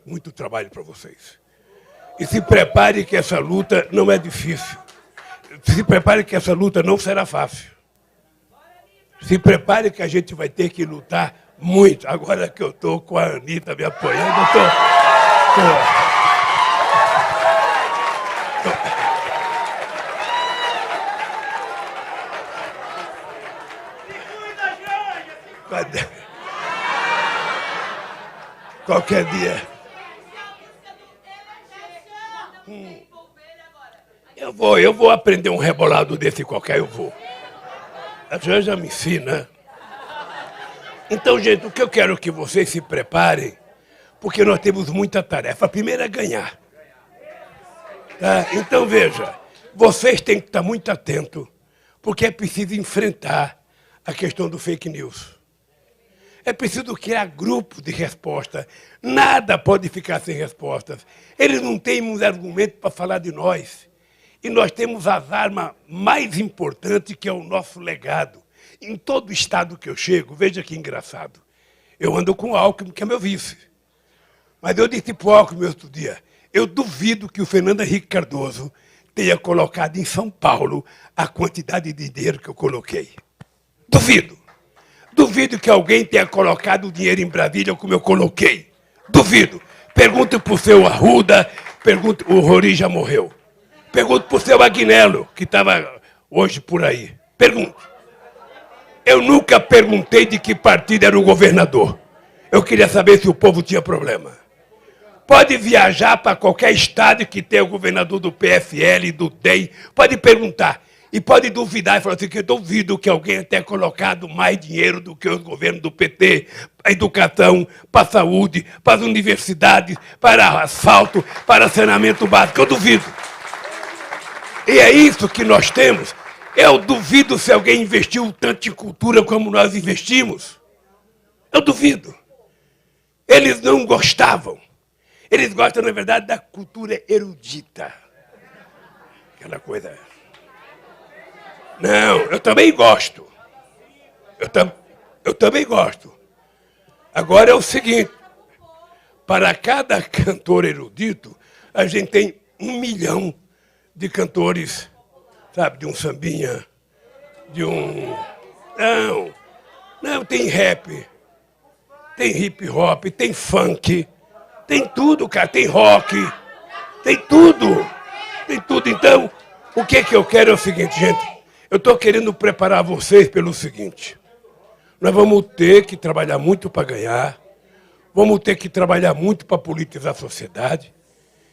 muito trabalho para vocês. E se prepare que essa luta não é difícil. Se prepare que essa luta não será fácil. Se prepare que a gente vai ter que lutar muito. Agora que eu estou com a Anitta me apoiando, eu estou... Qualquer dia. Eu vou aprender um rebolado desse qualquer, eu vou. A Janja me ensina. Então, gente, o que eu quero que vocês se preparem, porque nós temos muita tarefa. A primeira é ganhar. Tá? Então, veja, vocês têm que estar muito atentos, porque é preciso enfrentar a questão do fake news. É preciso criar grupos de resposta. Nada pode ficar sem respostas. Eles não têm uns argumentos para falar de nós. E nós temos as armas mais importantes, que é o nosso legado. Em todo estado que eu chego, veja que engraçado, eu ando com o Alckmin, que é meu vice. Mas eu disse para o Alckmin outro dia, eu duvido que o Fernando Henrique Cardoso tenha colocado em São Paulo a quantidade de dinheiro que eu coloquei. Duvido. Duvido que alguém tenha colocado o dinheiro em Brasília como eu coloquei. Duvido. Pergunte para o seu Arruda, o Rori já morreu. Pergunte para o seu Agnello, que estava hoje por aí. Pergunte. Eu nunca perguntei de que partido era o governador. Eu queria saber se o povo tinha problema. Pode viajar para qualquer estado que tenha o governador do PFL, do DEM, pode perguntar. E pode duvidar e falar assim, que eu duvido que alguém tenha colocado mais dinheiro do que o governo do PT, para a educação, para a saúde, para as universidades, para asfalto, para saneamento básico. Eu duvido. E é isso que nós temos. Eu duvido se alguém investiu tanto em cultura como nós investimos. Eu duvido. Eles não gostavam. Eles gostam, na verdade, da cultura erudita. Aquela coisa... Não, eu também gosto. Eu também gosto. Agora é o seguinte, para cada cantor erudito, a gente tem 1 milhão de cantores, sabe, de um sambinha, de um... Não, tem rap, tem hip hop, tem funk, tem tudo, cara, tem rock, tem tudo. Então, o que eu quero é o seguinte, gente. Eu estou querendo preparar vocês pelo seguinte. Nós vamos ter que trabalhar muito para ganhar, vamos ter que trabalhar muito para politizar a sociedade.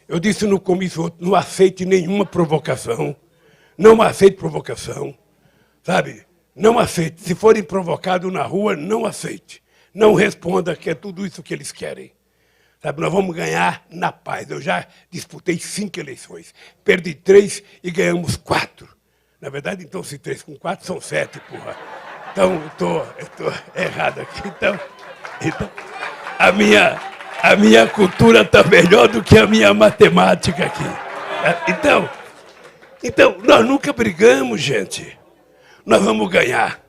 Eu disse no começo, não aceite nenhuma provocação, não aceite provocação, sabe? Não aceite. Se forem provocados na rua, não aceite. Não responda, que é tudo isso que eles querem. Sabe, nós vamos ganhar na paz. Eu já disputei 5 eleições. Perdi 3 e ganhamos 4. Na verdade, então, se 3 com 4 são 7, porra. Então, eu tô errado aqui. Então a minha cultura está melhor do que a minha matemática aqui. Então, nós nunca brigamos, gente. Nós vamos ganhar.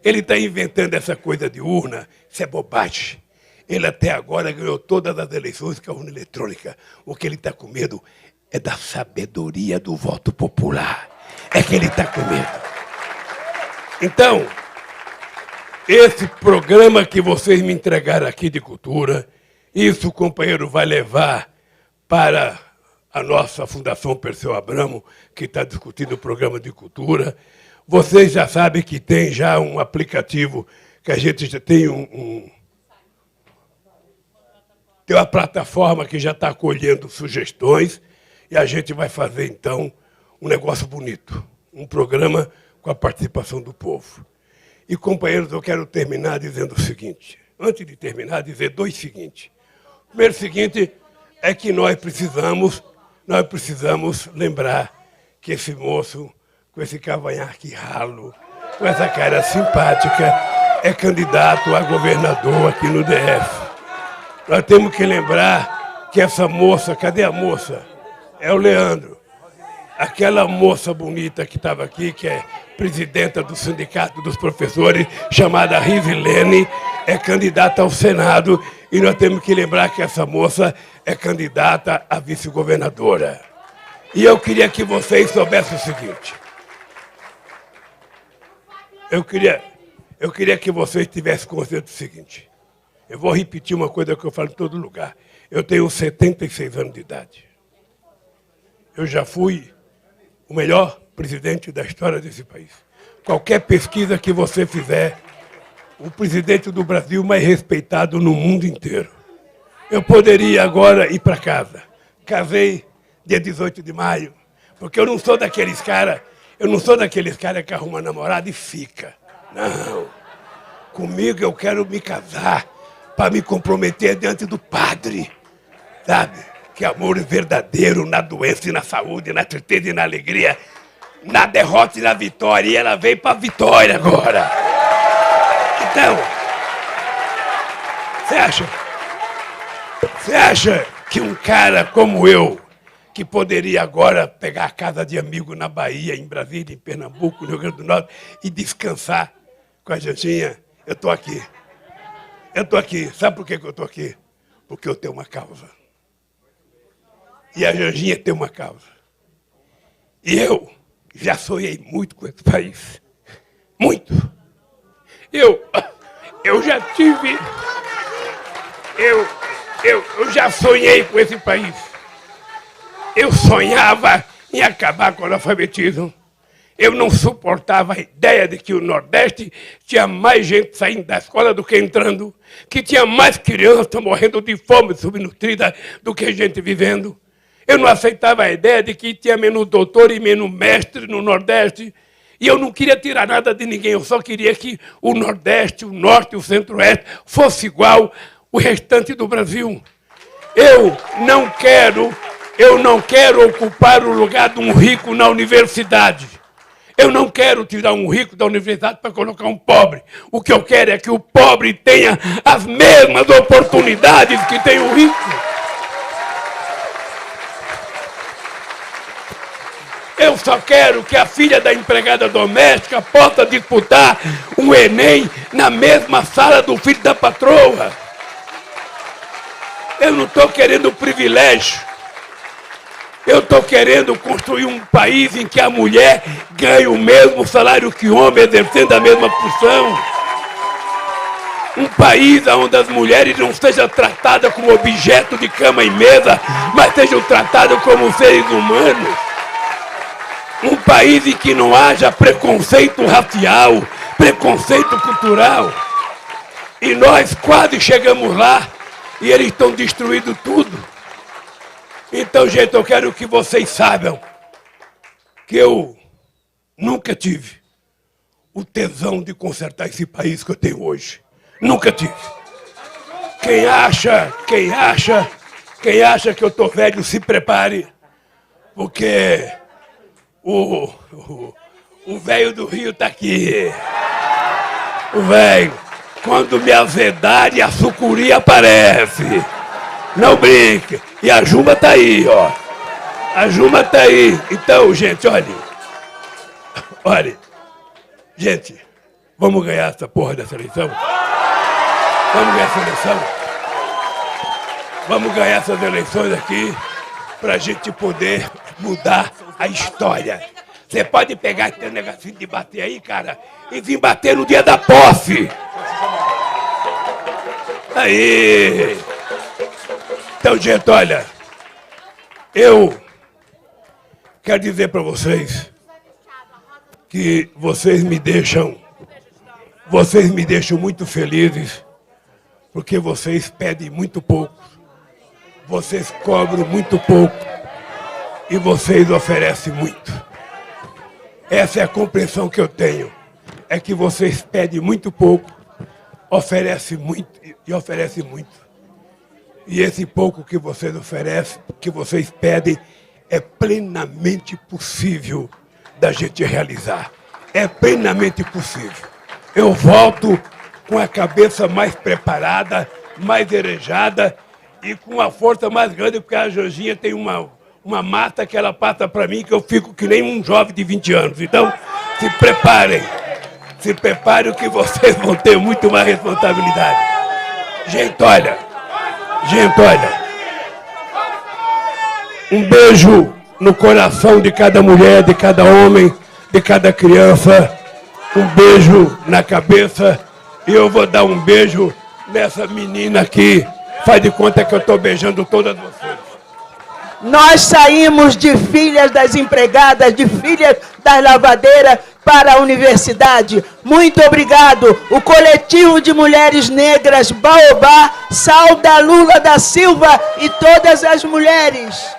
Ele está inventando essa coisa de urna, isso é bobagem. Ele até agora ganhou todas as eleições com a urna eletrônica. O que ele está com medo é da sabedoria do voto popular. É que ele está com medo. Então, esse programa que vocês me entregaram aqui de cultura, isso o companheiro vai levar para a nossa Fundação Perseu Abramo, que está discutindo o programa de cultura. Vocês já sabem que tem já um aplicativo, que a gente já tem tem uma plataforma que já está acolhendo sugestões, e a gente vai fazer, então, um negócio bonito, um programa com a participação do povo. E, companheiros, eu quero terminar dizendo o seguinte, antes de terminar, dizer 2 seguintes. O primeiro seguinte é que nós precisamos lembrar que esse moço, com esse cavanhaque ralo, com essa cara simpática, é candidato a governador aqui no DF. Nós temos que lembrar que essa moça, cadê a moça? É o Leandro. Aquela moça bonita que estava aqui, que é presidenta do Sindicato dos Professores, chamada Risilene, é candidata ao Senado, e nós temos que lembrar que essa moça é candidata a vice-governadora. E eu queria que vocês soubessem o seguinte. Eu queria que vocês tivessem consciência do seguinte. Eu vou repetir uma coisa que eu falo em todo lugar. Eu tenho 76 anos de idade. Eu já fui o melhor presidente da história desse país. Qualquer pesquisa que você fizer, o presidente do Brasil mais respeitado no mundo inteiro. Eu poderia agora ir para casa. Casei dia 18 de maio, porque eu não sou daqueles caras que arruma namorada e fica. Não. Comigo eu quero me casar para me comprometer diante do padre. Sabe? Que amor verdadeiro na doença e na saúde, na tristeza e na alegria, na derrota e na vitória. E ela veio para a vitória agora. Então, você acha que um cara como eu, que poderia agora pegar a casa de amigo na Bahia, em Brasília, em Pernambuco, no Rio Grande do Norte, e descansar com a Janjinha, eu estou aqui. Eu estou aqui. Sabe por que eu estou aqui? Porque eu tenho uma causa. E a Janjinha tem uma causa. E eu já sonhei muito com esse país. Muito. Eu já tive... Eu já sonhei com esse país. Eu sonhava em acabar com o analfabetismo. Eu não suportava a ideia de que o Nordeste tinha mais gente saindo da escola do que entrando, que tinha mais crianças morrendo de fome subnutrida do que gente vivendo. Eu não aceitava a ideia de que tinha menos doutor e menos mestre no Nordeste. E eu não queria tirar nada de ninguém, eu só queria que o Nordeste, o Norte e o Centro-Oeste fosse igual o restante do Brasil. Eu não quero ocupar o lugar de um rico na universidade. Eu não quero tirar um rico da universidade para colocar um pobre. O que eu quero é que o pobre tenha as mesmas oportunidades que tem o rico. Eu só quero que a filha da empregada doméstica possa disputar um Enem na mesma sala do filho da patroa. Eu não estou querendo privilégio. Eu estou querendo construir um país em que a mulher ganhe o mesmo salário que o homem, exercendo a mesma função. Um país onde as mulheres não sejam tratadas como objeto de cama e mesa, mas sejam tratadas como seres humanos. Um país em que não haja preconceito racial, preconceito cultural. E nós quase chegamos lá e eles estão destruindo tudo. Então, gente, eu quero que vocês saibam que eu nunca tive o tesão de consertar esse país que eu tenho hoje. Nunca tive. Quem acha que eu tô velho, se prepare, porque o velho do Rio tá aqui. O velho, quando me azedarem, a sucuri aparece. Não brinque. E a Juma tá aí, ó. A Juma tá aí. Então, gente, olha. Gente, vamos ganhar essa porra dessa eleição? Vamos ganhar essa eleição? Vamos ganhar essas eleições aqui pra gente poder mudar a história. Você pode pegar esse negocinho de bater aí, cara, e vir bater no dia da posse. Aí. Então, gente, olha, eu quero dizer para vocês que vocês me deixam muito felizes, porque vocês pedem muito pouco, vocês cobram muito pouco e vocês oferecem muito. Essa é a compreensão que eu tenho, é que vocês pedem muito pouco, oferecem muito e oferecem muito. E esse pouco que vocês oferecem, que vocês pedem, é plenamente possível da gente realizar. É plenamente possível. Eu volto com a cabeça mais preparada, mais arejada e com uma força mais grande, porque a Jorginha tem uma mata que ela passa para mim que eu fico que nem um jovem de 20 anos. Então, se preparem. Se preparem que vocês vão ter muito mais responsabilidade. Gente, olha. Um beijo no coração de cada mulher, de cada homem, de cada criança. Um beijo na cabeça. E eu vou dar um beijo nessa menina aqui. Faz de conta que eu estou beijando todas vocês. Nós saímos de filhas das empregadas, de filhas das lavadeiras para a universidade. Muito obrigado. O coletivo de mulheres negras Baobá sauda Lula da Silva e todas as mulheres.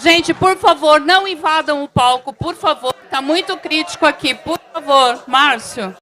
Gente, por favor, não invadam o palco, por favor. Está muito crítico aqui, por favor. Márcio.